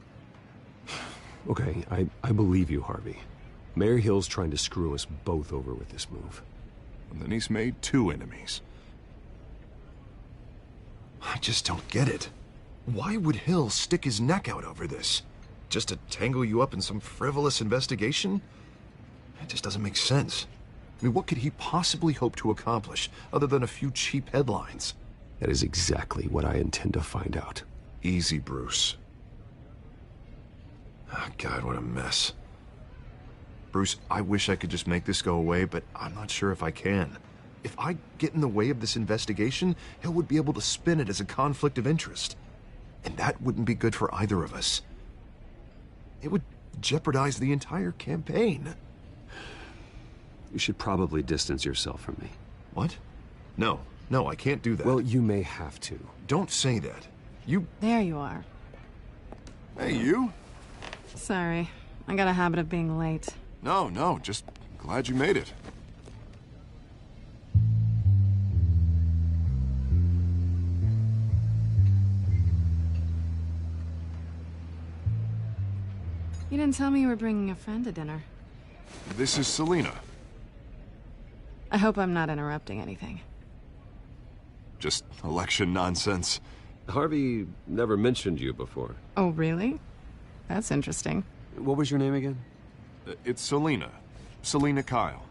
Okay, I believe you, Harvey. Mayor Hill's trying to screw us both over with this move. And then he's made two enemies. I just don't get it. Why would Hill stick his neck out over this? Just to tangle you up in some frivolous investigation? It just doesn't make sense. I mean, what could he possibly hope to accomplish other than a few cheap headlines? That is exactly what I intend to find out. Easy, Bruce. Oh, God, what a mess. Bruce, I wish I could just make this go away, but I'm not sure if I can. If I get in the way of this investigation, Hill would be able to spin it as a conflict of interest. And that wouldn't be good for either of us. It would jeopardize the entire campaign. You should probably distance yourself from me. What? No, I can't do that. Well, you may have to. Don't say that. You... There you are. Hey, you? Sorry. I got a habit of being late. No, just glad you made it. You didn't tell me you were bringing a friend to dinner. This is Selina. I hope I'm not interrupting anything. Just election nonsense. Harvey never mentioned you before. Oh, really? That's interesting. What was your name again? It's Selina. Selina Kyle.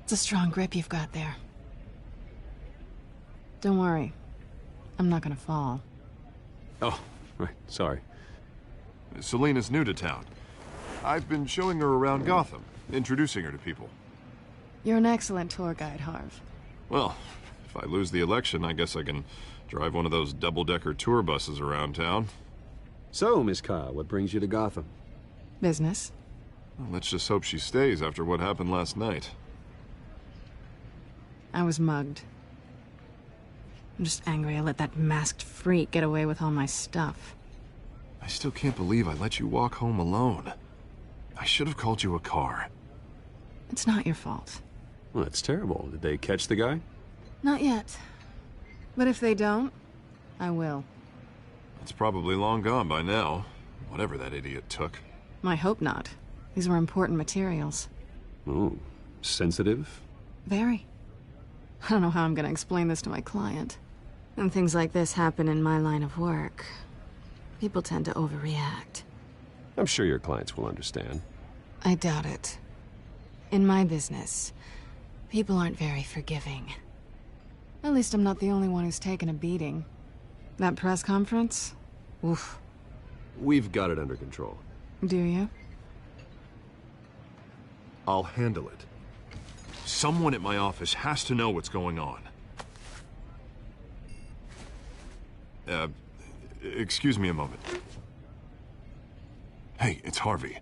It's a strong grip you've got there. Don't worry. I'm not gonna fall. Oh, right. Sorry. Selina's new to town. I've been showing her around Gotham, introducing her to people. You're an excellent tour guide, Harv. Well, if I lose the election, I guess I can drive one of those double-decker tour buses around town. So, Miss Kyle, what brings you to Gotham? Business. Well, let's just hope she stays after what happened last night. I was mugged. I'm just angry I let that masked freak get away with all my stuff. I still can't believe I let you walk home alone. I should have called you a car. It's not your fault. Well, that's terrible. Did they catch the guy? Not yet. But if they don't, I will. It's probably long gone by now, whatever that idiot took. I hope not. These were important materials. Ooh, sensitive? Very. I don't know how I'm gonna explain this to my client. When things like this happen in my line of work, people tend to overreact. I'm sure your clients will understand. I doubt it. In my business, people aren't very forgiving. At least I'm not the only one who's taken a beating. That press conference? Oof. We've got it under control. Do you? I'll handle it. Someone at my office has to know what's going on. Excuse me a moment. Hey, it's Harvey.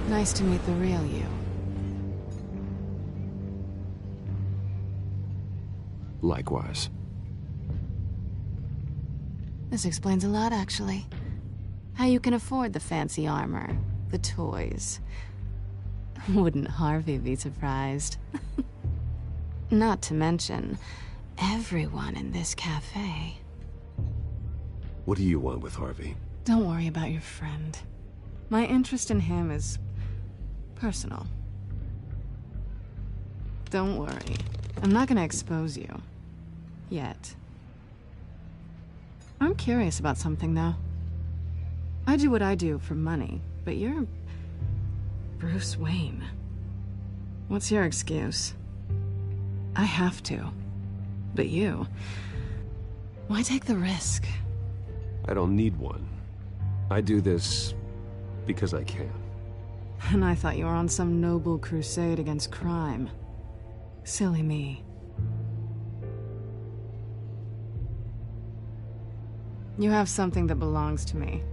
Nice to meet the real you. Likewise. This explains a lot, actually. How you can afford the fancy armor, the toys. Wouldn't Harvey be surprised? Not to mention, everyone in this cafe. What do you want with Harvey? Don't worry about your friend. My interest in him is personal. Don't worry. I'm not gonna expose you. Yet. I'm curious about something, though. I do what I do for money, but you're Bruce Wayne. What's your excuse? I have to. But you... why take the risk? I don't need one. I do this because I can. And I thought you were on some noble crusade against crime. Silly me. You have something that belongs to me.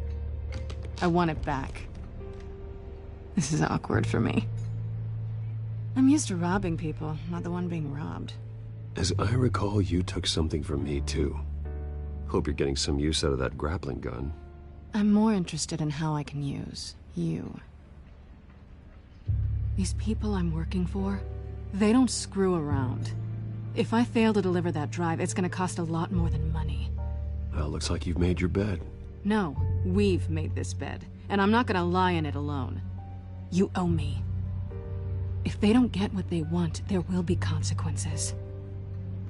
I want it back. This is awkward for me. I'm used to robbing people, not the one being robbed. As I recall, you took something from me, too. Hope you're getting some use out of that grappling gun. I'm more interested in how I can use you. These people I'm working for, they don't screw around. If I fail to deliver that drive, it's gonna cost a lot more than money. Well, looks like you've made your bed. No, we've made this bed, and I'm not gonna lie in it alone. You owe me. If they don't get what they want, there will be consequences.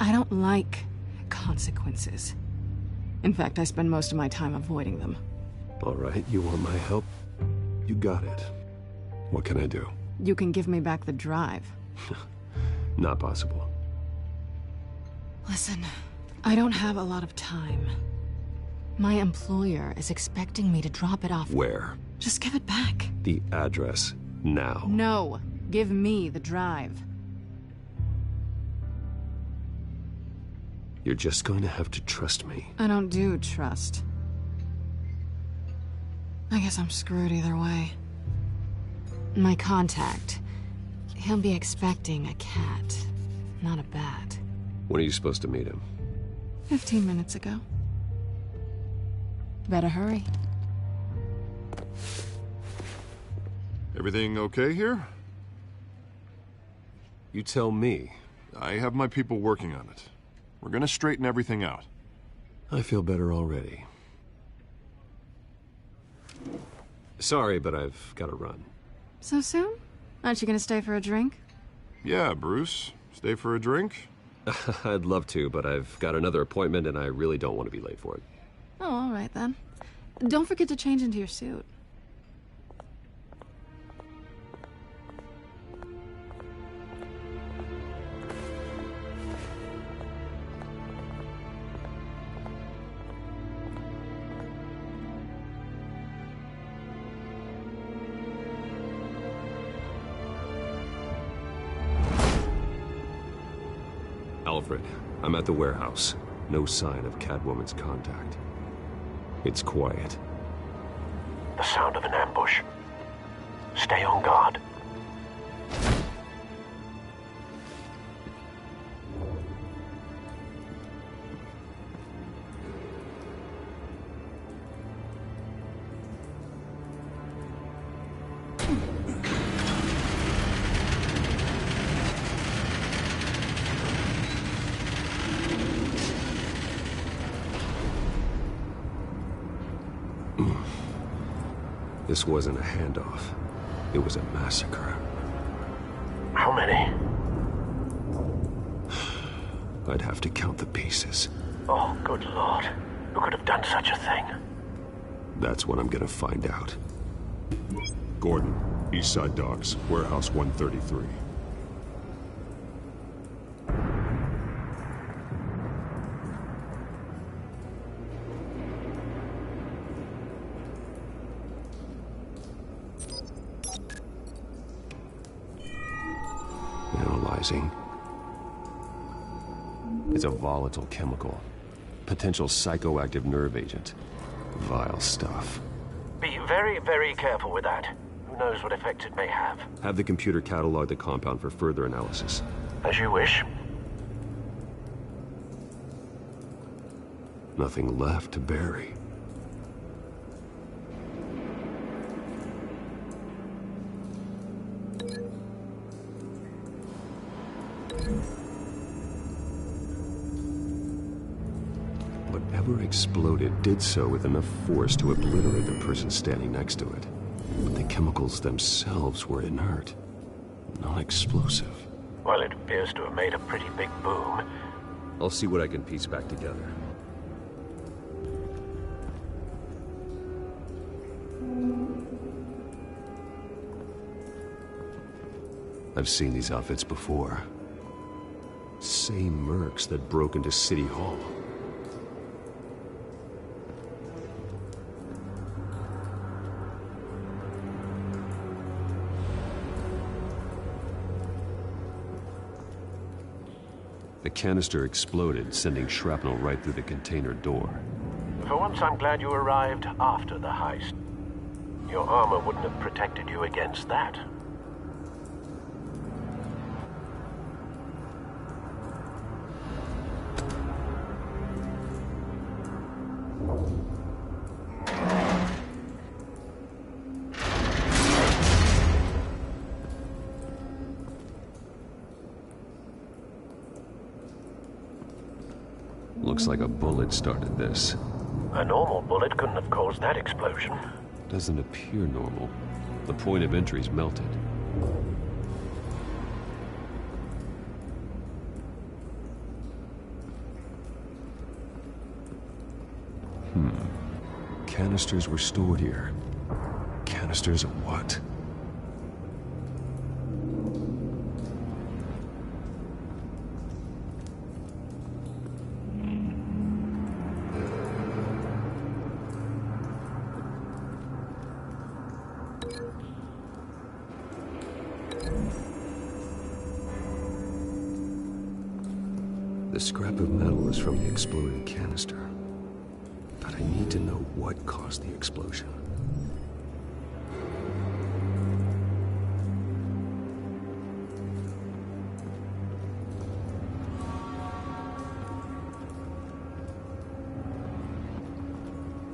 I don't like consequences. In fact, I spend most of my time avoiding them. All right, you want my help? You got it. What can I do? You can give me back the drive. Not possible. Listen, I don't have a lot of time. My employer is expecting me to drop it off. Where? Just give it back. The address, now. No, give me the drive. You're just going to have to trust me. I don't do trust. I guess I'm screwed either way. My contact, he'll be expecting a cat, not a bat. When are you supposed to meet him? 15 minutes ago. Better hurry. Everything okay here? You tell me. I have my people working on it. We're gonna straighten everything out. I feel better already. Sorry, but I've got to run. So soon? Aren't you gonna stay for a drink? Yeah, Bruce. Stay for a drink? I'd love to, but I've got another appointment and I really don't want to be late for it. Oh, all right then. Don't forget to change into your suit. Alfred, I'm at the warehouse. No sign of Catwoman's contact. It's quiet. The sound of an ambush. Stay on guard. This wasn't a handoff. It was a massacre. How many? I'd have to count the pieces. Oh, good Lord. Who could have done such a thing? That's what I'm gonna find out. Gordon, Eastside Docks, Warehouse 133. Analyzing. It's a volatile chemical. Potential psychoactive nerve agent. Vile stuff. Be very, very careful with that. Who knows what effect it may have. Have the computer catalog the compound for further analysis. As you wish. Nothing left to bury. Whatever exploded did so with enough force to obliterate the person standing next to it. But the chemicals themselves were inert, non-explosive. Well, it appears to have made a pretty big boom. I'll see what I can piece back together. I've seen these outfits before. Same mercs that broke into City Hall. The canister exploded, sending shrapnel right through the container door. For once, I'm glad you arrived after the heist. Your armor wouldn't have protected you against that. Looks like a bullet started this. A normal bullet couldn't have caused that explosion. Doesn't appear normal. The point of entry's melted. Canisters were stored here. Canisters of what? The scrap of metal is from the exploded canister. But I need to know what caused the explosion.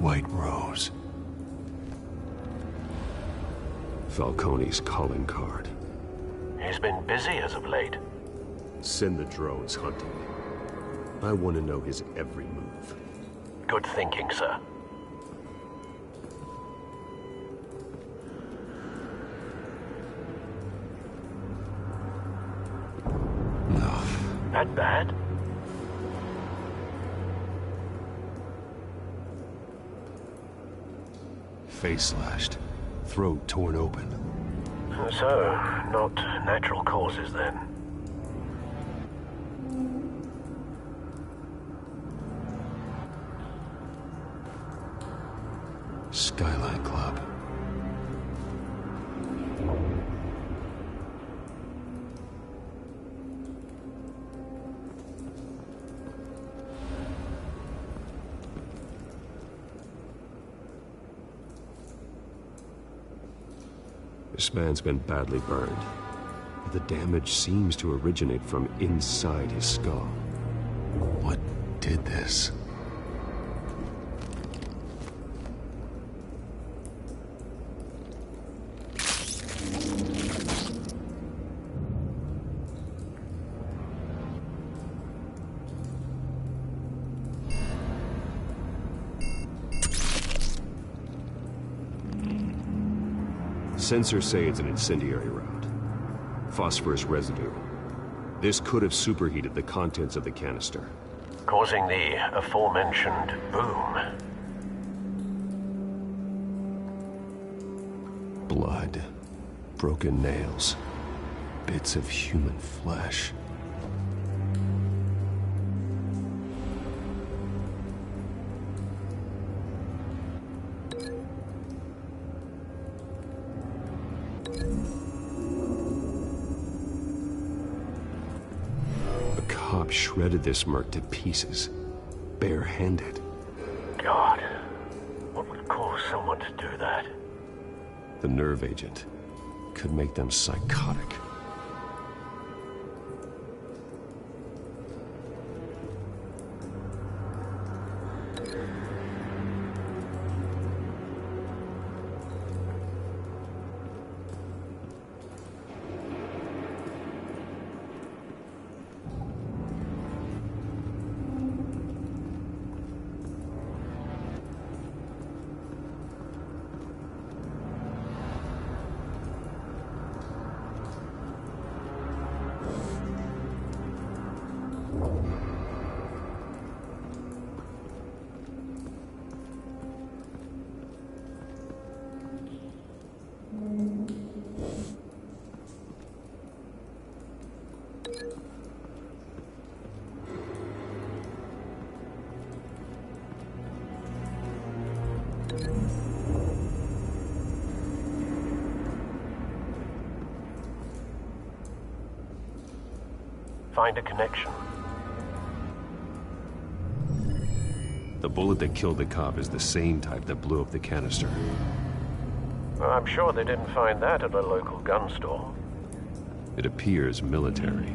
White Rose. Falcone's calling card. He's been busy as of late. Send the drones hunting. I want to know his every move. Good thinking, sir. That bad? Face slashed. Throat torn open. So, not natural causes then. Skyline Club. This man's been badly burned. But the damage seems to originate from inside his skull. What did this? Sensors say it's an incendiary round. Phosphorus residue. This could have superheated the contents of the canister, causing the aforementioned boom. Blood, broken nails, bits of human flesh. Shredded this merc to pieces, bare-handed. God, what would cause someone to do that? The nerve agent could make them psychotic. Find a connection. The bullet that killed the cop is the same type that blew up the canister. Well, I'm sure they didn't find that at a local gun store. It appears military.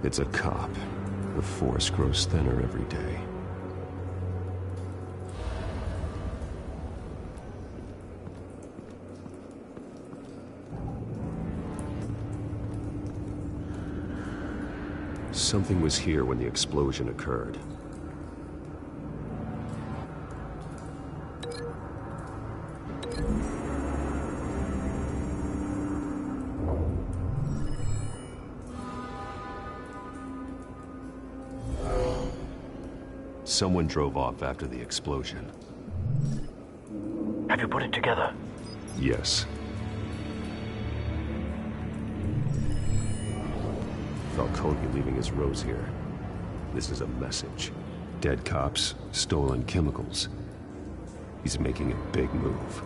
It's a cop. The force grows thinner every day. Something was here when the explosion occurred. Someone drove off after the explosion. Have you put it together? Yes. Falcone leaving his rose here. This is a message. Dead cops, stolen chemicals. He's making a big move.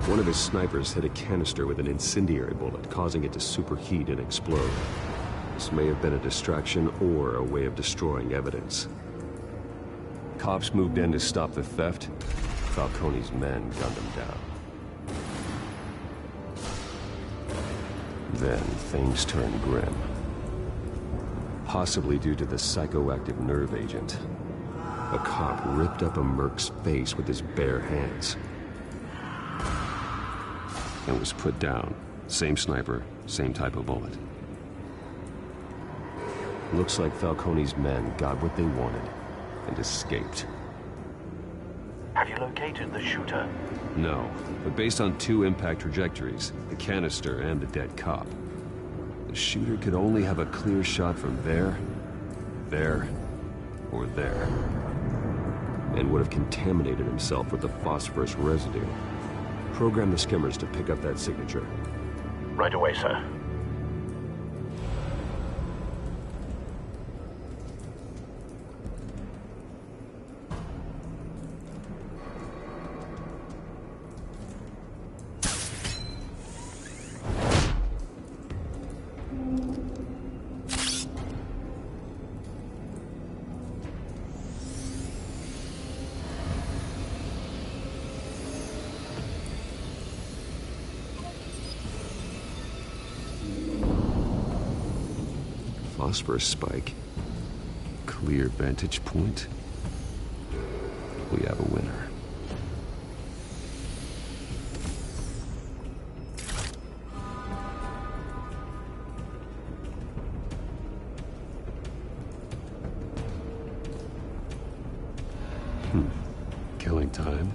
One of his snipers hit a canister with an incendiary bullet, causing it to superheat and explode. This may have been a distraction or a way of destroying evidence. Cops moved in to stop the theft. Falcone's men gunned him down. Then things turned grim. Possibly due to the psychoactive nerve agent. A cop ripped up a merc's face with his bare hands. And was put down. Same sniper, same type of bullet. Looks like Falcone's men got what they wanted and escaped. Have you located the shooter? No, but based on 2 impact trajectories, the canister and the dead cop, the shooter could only have a clear shot from there, or there, and would have contaminated himself with the phosphorus residue. Program the skimmers to pick up that signature. Right away, sir. Phosphorus spike. Clear vantage point. We have a winner. Killing time.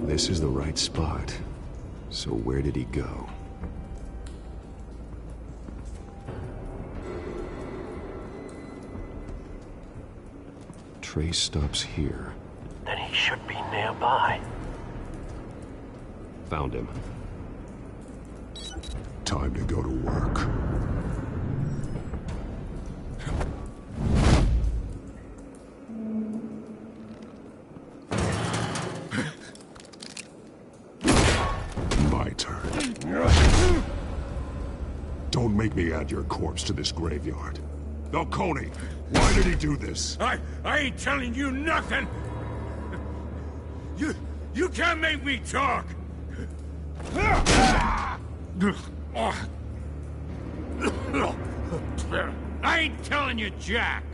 This is the right spot. So where did he go? Trace stops here. Then he should be nearby. Found him. Time to go to work. Don't make me add your corpse to this graveyard. Falcone, why did he do this? I ain't telling you nothing! You can't make me talk! I ain't telling you jack!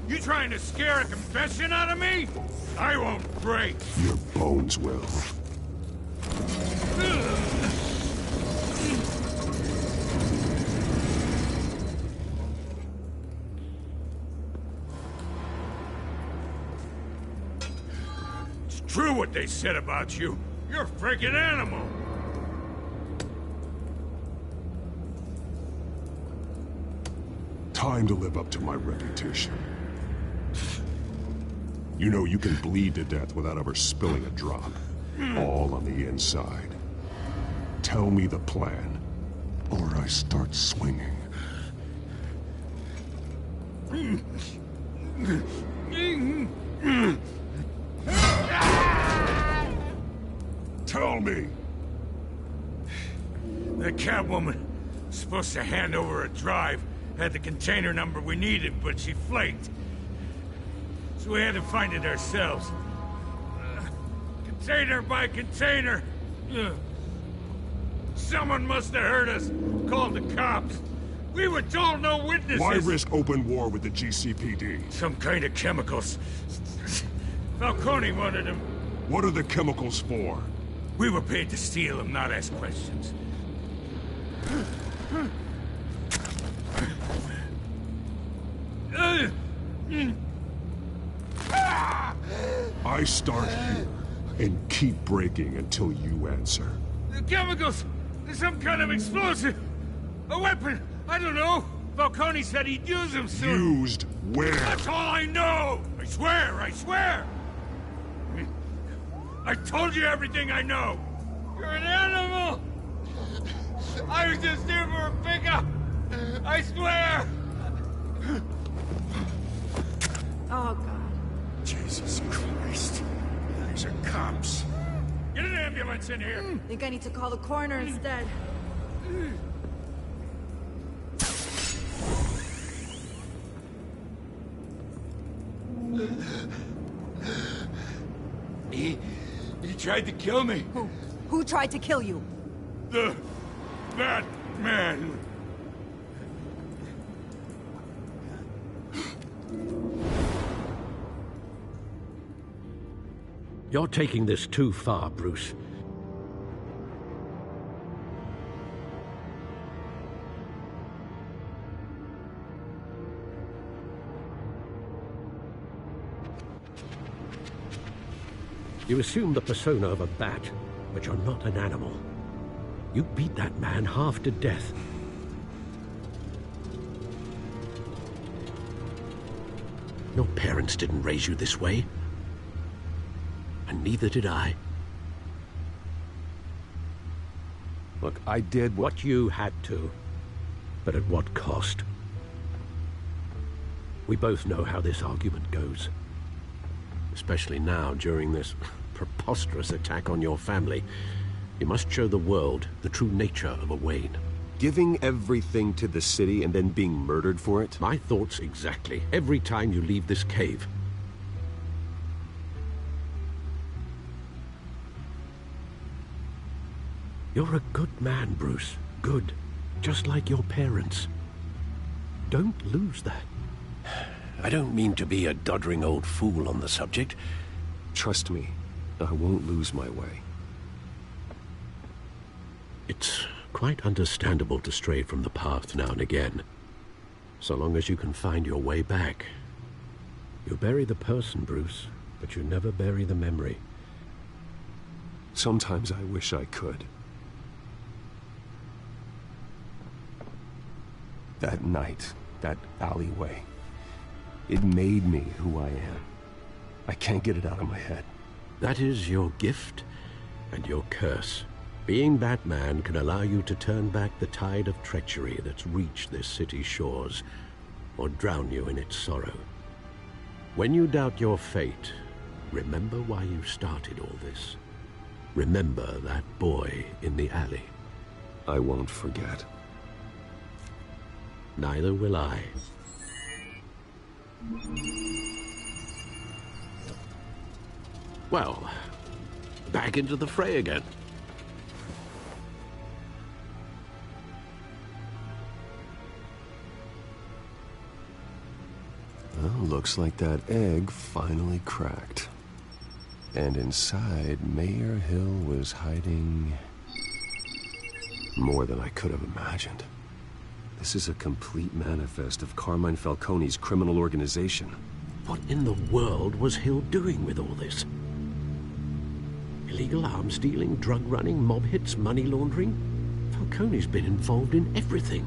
You trying to scare a confession out of me? I won't break! Your bones will. It's true what they said about you. You're a freaking animal. Time to live up to my reputation. You know you can bleed to death without ever spilling a drop. All on the inside. Tell me the plan, or I start swinging. Tell me! The Catwoman was supposed to hand over a drive, had the container number we needed, but she flaked. So we had to find it ourselves. Container by container. Someone must have heard us. Called the cops. We were told no witnesses. Why risk open war with the GCPD? Some kind of chemicals. Falcone wanted them. What are the chemicals for? We were paid to steal them, not ask questions. I start here and keep breaking until you answer. The chemicals! There's some kind of explosive! A weapon! I don't know! Falcone said he'd use them soon! Used where? That's all I know! I swear! I swear! I told you everything I know! You're an animal! I was just here for a pickup! I swear! Oh, God. Jesus Christ. These are cops. Get an ambulance in here! Think I need to call the coroner instead. He tried to kill me. Who tried to kill you? The Batman. You're taking this too far, Bruce. You assume the persona of a bat, but you're not an animal. You beat that man half to death. Your parents didn't raise you this way. And neither did I. Look, I did what you had to. But at what cost? We both know how this argument goes. Especially now, during this preposterous attack on your family. You must show the world the true nature of a Wayne. Giving everything to the city and then being murdered for it? My thoughts exactly. Every time you leave this cave. You're a good man, Bruce. Good. Just like your parents. Don't lose that. I don't mean to be a doddering old fool on the subject. Trust me, I won't lose my way. It's quite understandable to stray from the path now and again. So long as you can find your way back. You bury the person, Bruce, but you never bury the memory. Sometimes I wish I could. That night, that alleyway, it made me who I am. I can't get it out of my head. That is your gift and your curse. Being Batman can allow you to turn back the tide of treachery that's reached this city's shores, or drown you in its sorrow. When you doubt your fate, remember why you started all this. Remember that boy in the alley. I won't forget. Neither will I. Well, back into the fray again. Well, looks like that egg finally cracked. And inside, Mayor Hill was hiding more than I could have imagined. This is a complete manifest of Carmine Falcone's criminal organization. What in the world was Hill doing with all this? Illegal arms dealing, drug running, mob hits, money laundering? Falcone's been involved in everything.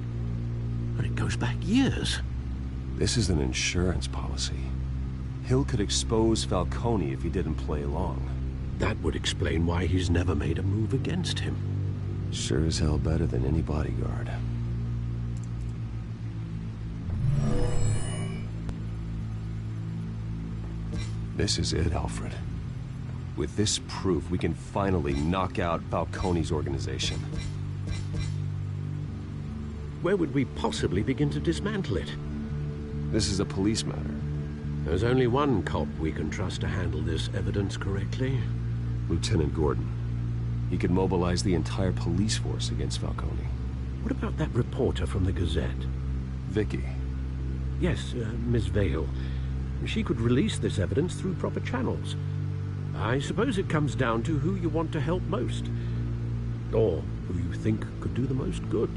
And it goes back years. This is an insurance policy. Hill could expose Falcone if he didn't play along. That would explain why he's never made a move against him. Sure as hell better than any bodyguard. This is it, Alfred. With this proof, we can finally knock out Falcone's organization. Where would we possibly begin to dismantle it? This is a police matter. There's only one cop we can trust to handle this evidence correctly. Lieutenant Gordon. He could mobilize the entire police force against Falcone. What about that reporter from the Gazette? Vicky. Yes, Miss Vale. She could release this evidence through proper channels. I suppose it comes down to who you want to help most. Or who you think could do the most good.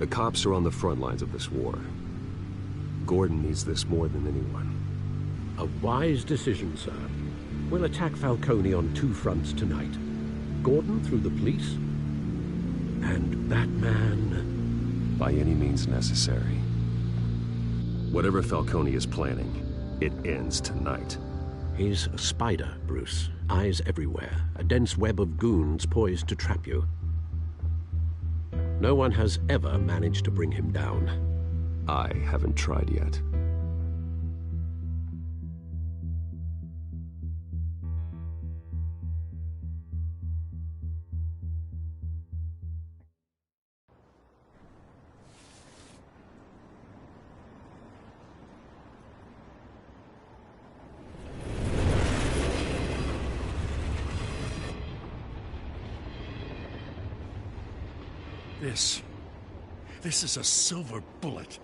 The cops are on the front lines of this war. Gordon needs this more than anyone. A wise decision, sir. We'll attack Falcone on two fronts tonight. Gordon through the police, and Batman... by any means necessary. Whatever Falcone is planning, it ends tonight. He's a spider, Bruce. Eyes everywhere. A dense web of goons poised to trap you. No one has ever managed to bring him down. I haven't tried yet. This is a silver bullet.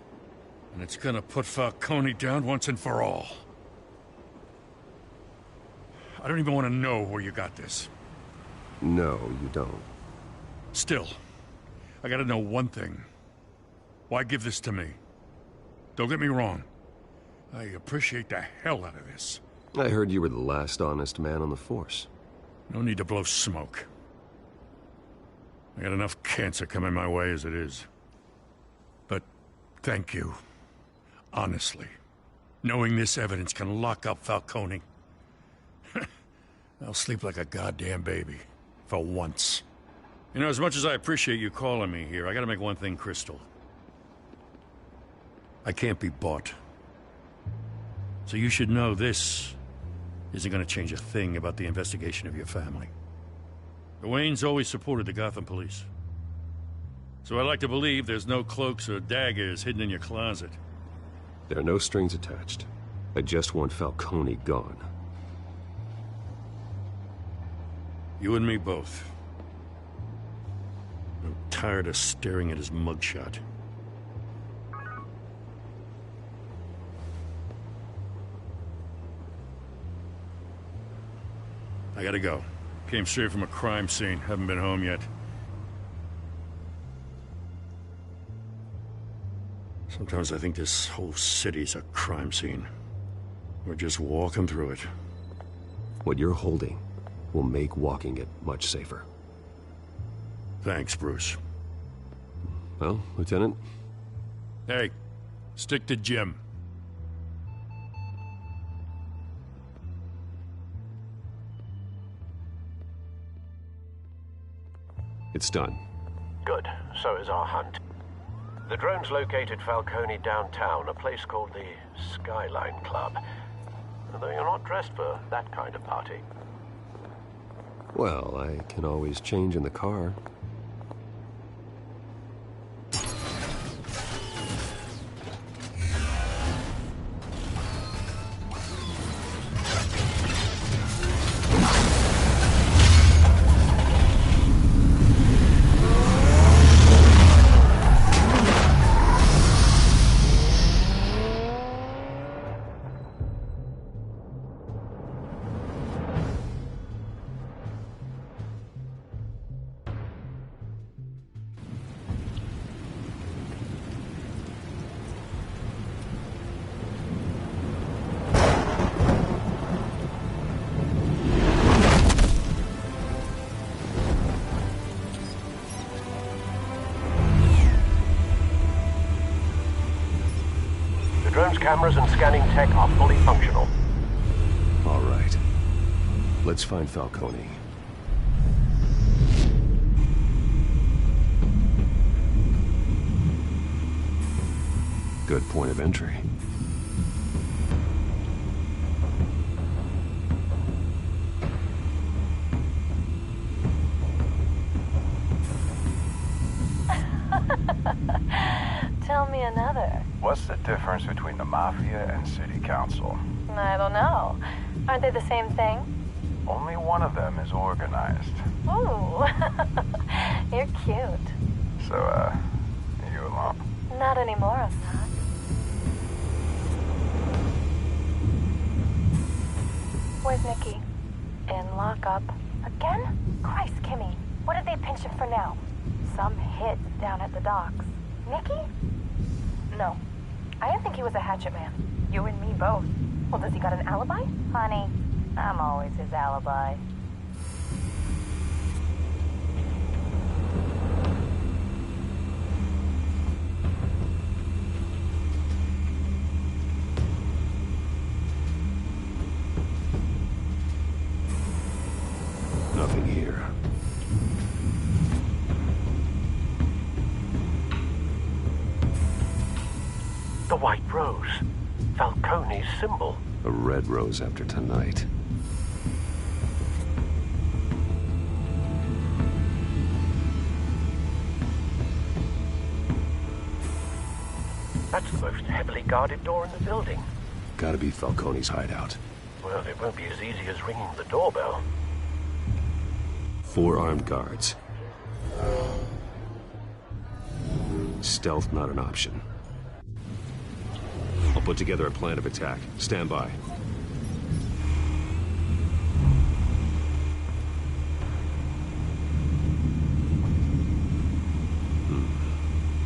And it's gonna put Falcone down once and for all. I don't even want to know where you got this. No, you don't. Still, I gotta know one thing. Why give this to me? Don't get me wrong. I appreciate the hell out of this. I heard you were the last honest man on the force. No need to blow smoke. I got enough cancer coming my way as it is. But thank you. Honestly. Knowing this evidence can lock up Falcone. I'll sleep like a goddamn baby. For once. You know, as much as I appreciate you calling me here, I gotta make one thing crystal. I can't be bought. So you should know this isn't gonna change a thing about the investigation of your family. The Waynes always supported the Gotham police. So I like to believe there's no cloaks or daggers hidden in your closet. There are no strings attached. I just want Falcone gone. You and me both. I'm tired of staring at his mugshot. I gotta go. Came straight from a crime scene. Haven't been home yet. Sometimes I think this whole city's a crime scene. We're just walking through it. What you're holding will make walking it much safer. Thanks, Bruce. Well, Lieutenant? Hey, stick to Jim. It's done. Good. So is our hunt. The drones located Falcone downtown, a place called the Skyline Club. Though you're not dressed for that kind of party. Well, I can always change in the car. Drone's cameras and scanning tech are fully functional. All right. Let's find Falcone. Good point of entry. Tell me another. What's the difference between the Mafia and City Council? I don't know. Aren't they the same thing? Only one of them is organized. Ooh. You're cute. So, you alone? Not anymore, I'm not. Where's Nikki? In lockup. Again? Christ, Kimmy. What did they pinch him for now? Some hit down at the docks. Nikki? No. I didn't think he was a hatchet man. You and me both. Well, does he got an alibi? Honey, I'm always his alibi. white rose. Falcone's symbol. A red rose after tonight. That's the most heavily guarded door in the building. Gotta be Falcone's hideout. Well, it won't be as easy as ringing the doorbell. 4 armed guards. Stealth not an option. I'll put together a plan of attack. Stand by.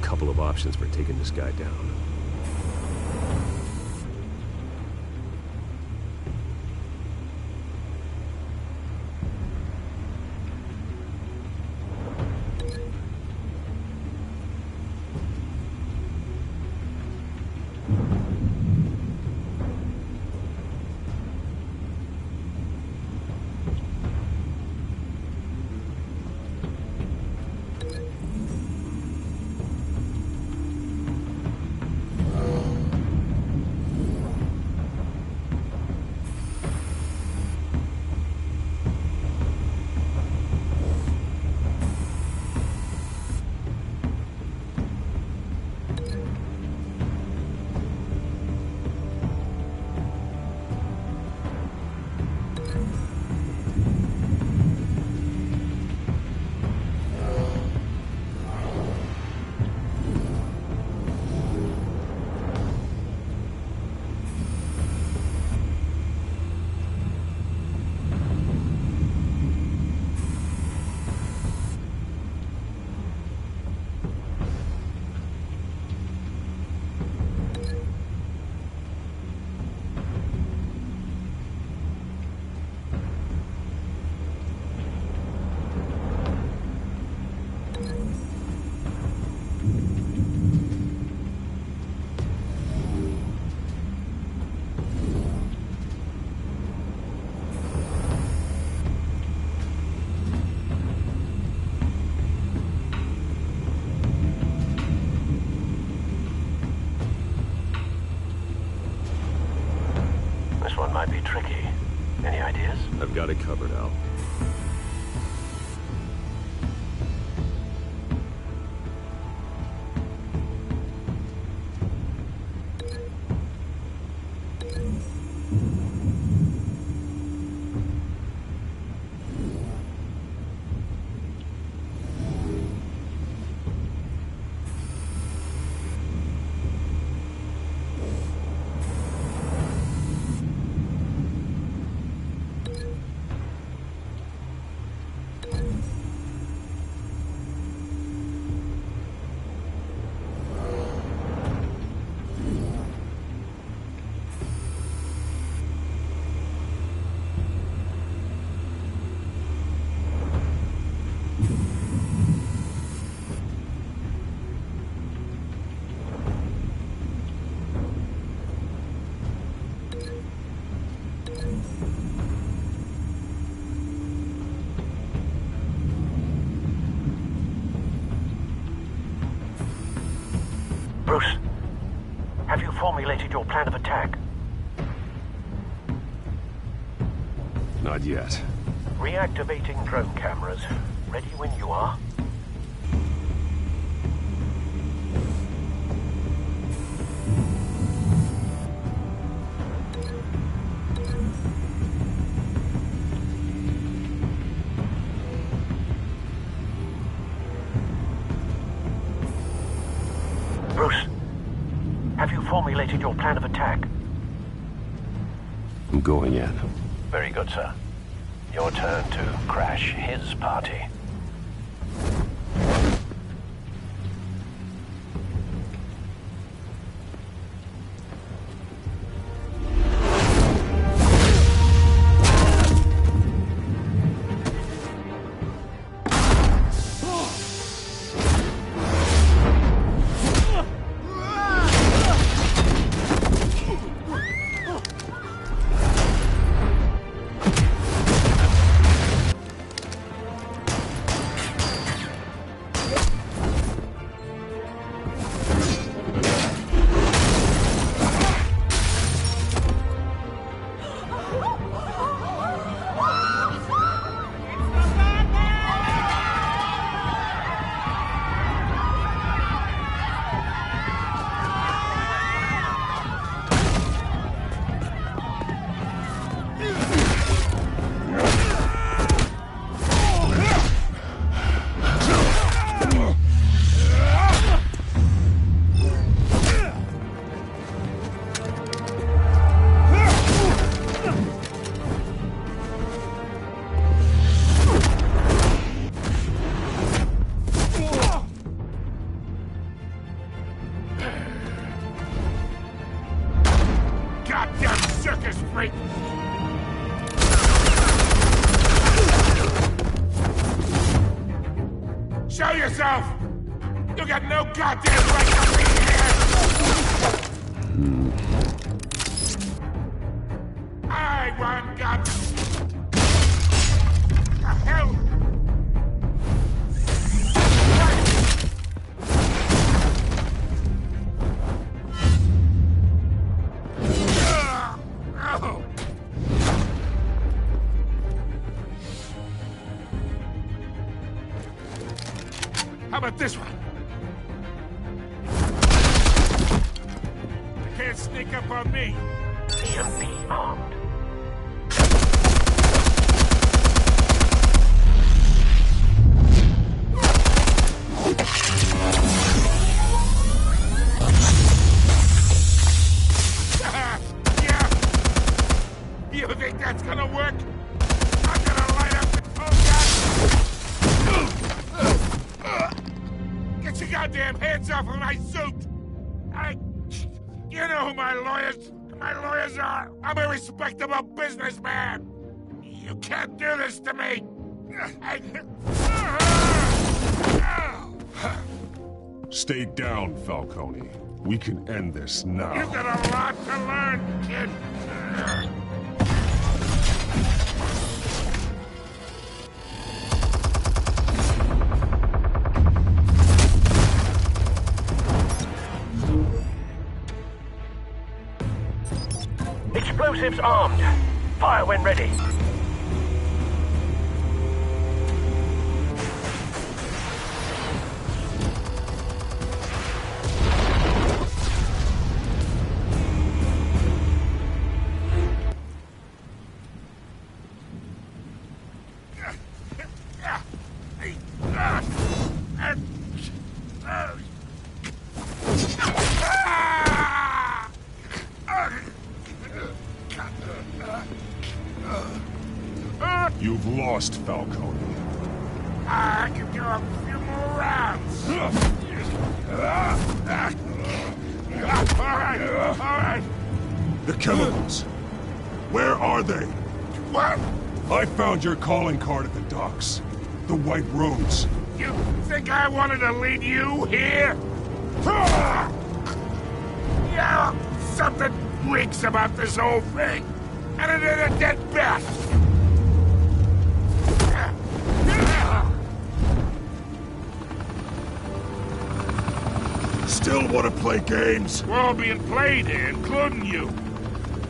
Couple of options for taking this guy down. Might be tricky. Any ideas? I've got it covered, Al. Bruce, have you formulated your plan of attack? Not yet. Reactivating drone cameras. Ready when you are. Bruce, have you formulated your plan of attack? I'm going in. Very good, sir. Your turn to crash his party. Show yourself! You got no goddamn right to be here! I want Gotham! The hell? How about this one? You can't sneak up on me. EMP armed. Yeah. You think that's gonna work? I'm gonna light up the... Oh, God! Get your goddamn hands off of my suit! You know who my lawyers are! I'm a respectable businessman! You can't do this to me! Stay down, Falcone. We can end this now. You've got a lot to learn, kid! Explosives armed. Fire when ready. You've lost, Falcone. I can go a few more rounds. All right. The chemicals. Where are they? What? I found your calling card at the docks. The White Rose. You think I wanted to lead you here? Yeah, something reeks about this whole thing. And it is a dead bat. Still want to play games? We're all being played here, including you.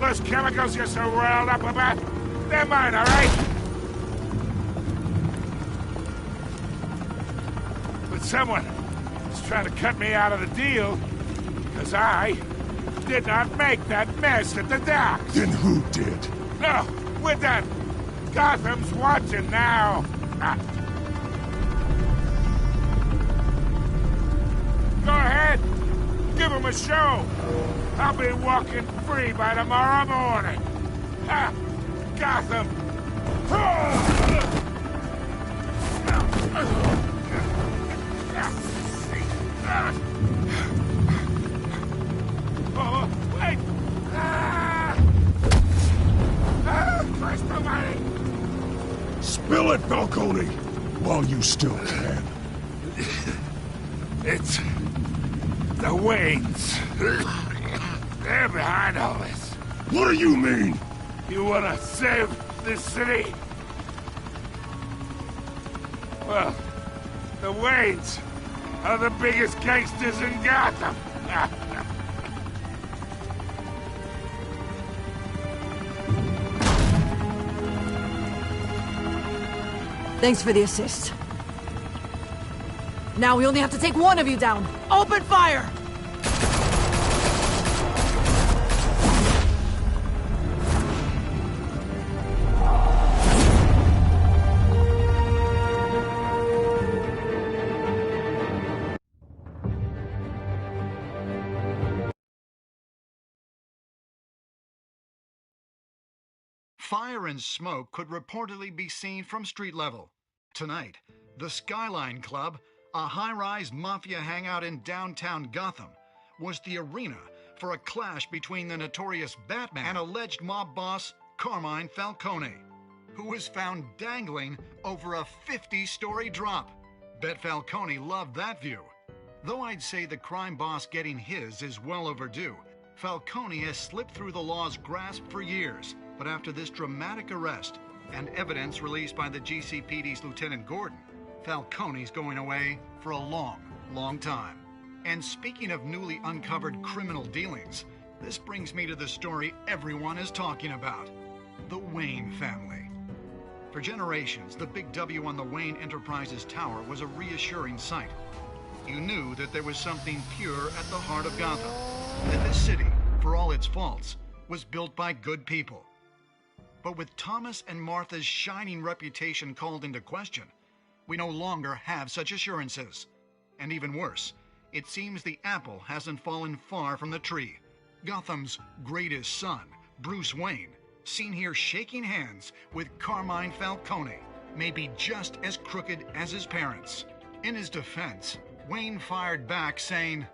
Those chemicals you're so riled up about, they're mine, all right? But someone is trying to cut me out of the deal because I did not make that mess at the docks. Then who did? No, we're done. Gotham's watching now. Go ahead. Give him a show. I'll be walking free by tomorrow morning. Ha! Gotham. Oh, wait! Christ almighty! Spill it, Falcone, while you still can. It's the Waynes. They're behind all this. What do you mean? You want to save this city? Well, the Waynes are the biggest gangsters in Gotham. Thanks for the assist. Now we only have to take one of you down. Open fire! Fire and smoke could reportedly be seen from street level. Tonight, the Skyline Club, a high-rise mafia hangout in downtown Gotham, was the arena for a clash between the notorious Batman and alleged mob boss Carmine Falcone, who was found dangling over a 50-story drop. Bet Falcone loved that view. Though I'd say the crime boss getting his is well overdue, Falcone has slipped through the law's grasp for years. But after this dramatic arrest and evidence released by the GCPD's Lieutenant Gordon, Falcone's going away for a long, long time. And speaking of newly uncovered criminal dealings, this brings me to the story everyone is talking about: the Wayne family. For generations, the big W on the Wayne Enterprises tower was a reassuring sight. You knew that there was something pure at the heart of Gotham, that this city, for all its faults, was built by good people. But with Thomas and Martha's shining reputation called into question, we no longer have such assurances. And even worse, it seems the apple hasn't fallen far from the tree. Gotham's greatest son, Bruce Wayne, seen here shaking hands with Carmine Falcone, may be just as crooked as his parents. In his defense, Wayne fired back saying,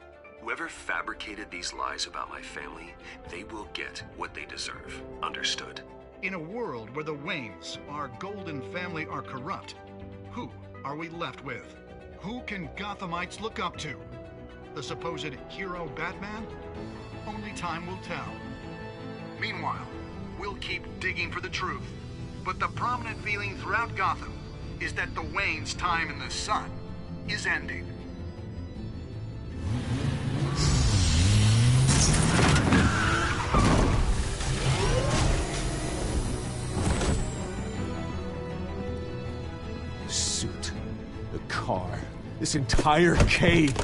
"Whoever fabricated these lies about my family, they will get what they deserve. Understood?" In a world where the Waynes, our golden family, are corrupt, who are we left with? Who can Gothamites look up to? The supposed hero Batman? Only time will tell. Meanwhile, we'll keep digging for the truth. But the prominent feeling throughout Gotham is that the Waynes' time in the sun is ending. The suit, the car, this entire cave.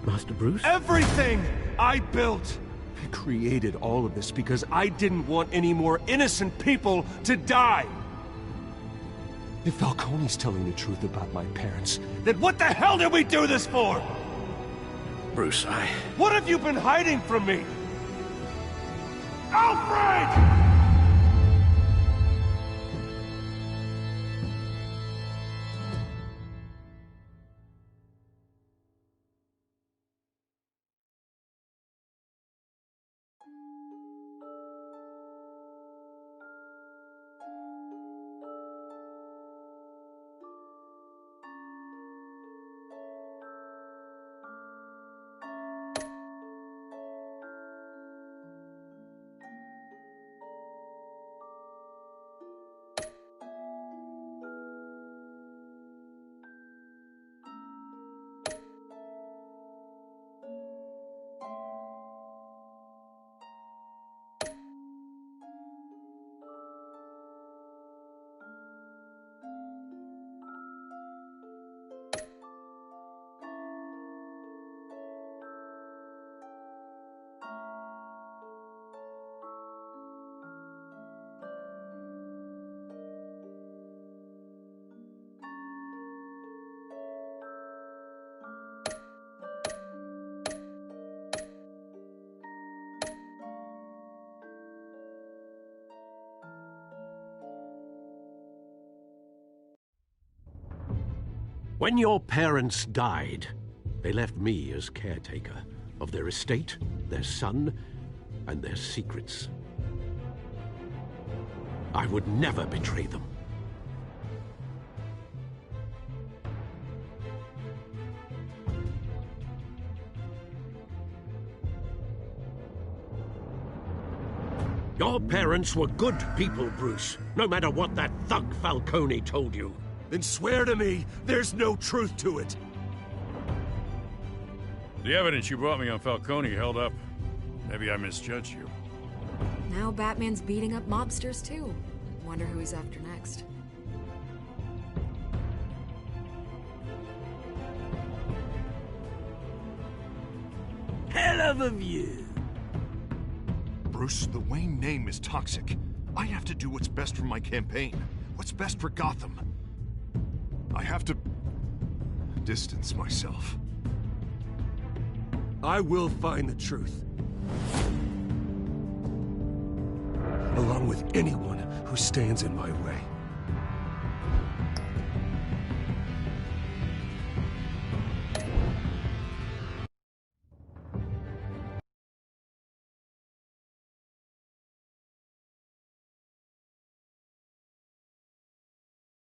Master Bruce? Everything I built! I created all of this because I didn't want any more innocent people to die! If Falcone's telling the truth about my parents, then what the hell did we do this for? Bruce, What have you been hiding from me? Alfred! When your parents died, they left me as caretaker of their estate, their son, and their secrets. I would never betray them. Your parents were good people, Bruce, no matter what that thug Falcone told you. Then swear to me there's no truth to it. The evidence you brought me on Falcone held up. Maybe I misjudged you. Now Batman's beating up mobsters, too. Wonder who he's after next. Hell of a view. Bruce, the Wayne name is toxic. I have to do what's best for my campaign. What's best for Gotham. I have to distance myself. I will find the truth. Along with anyone who stands in my way.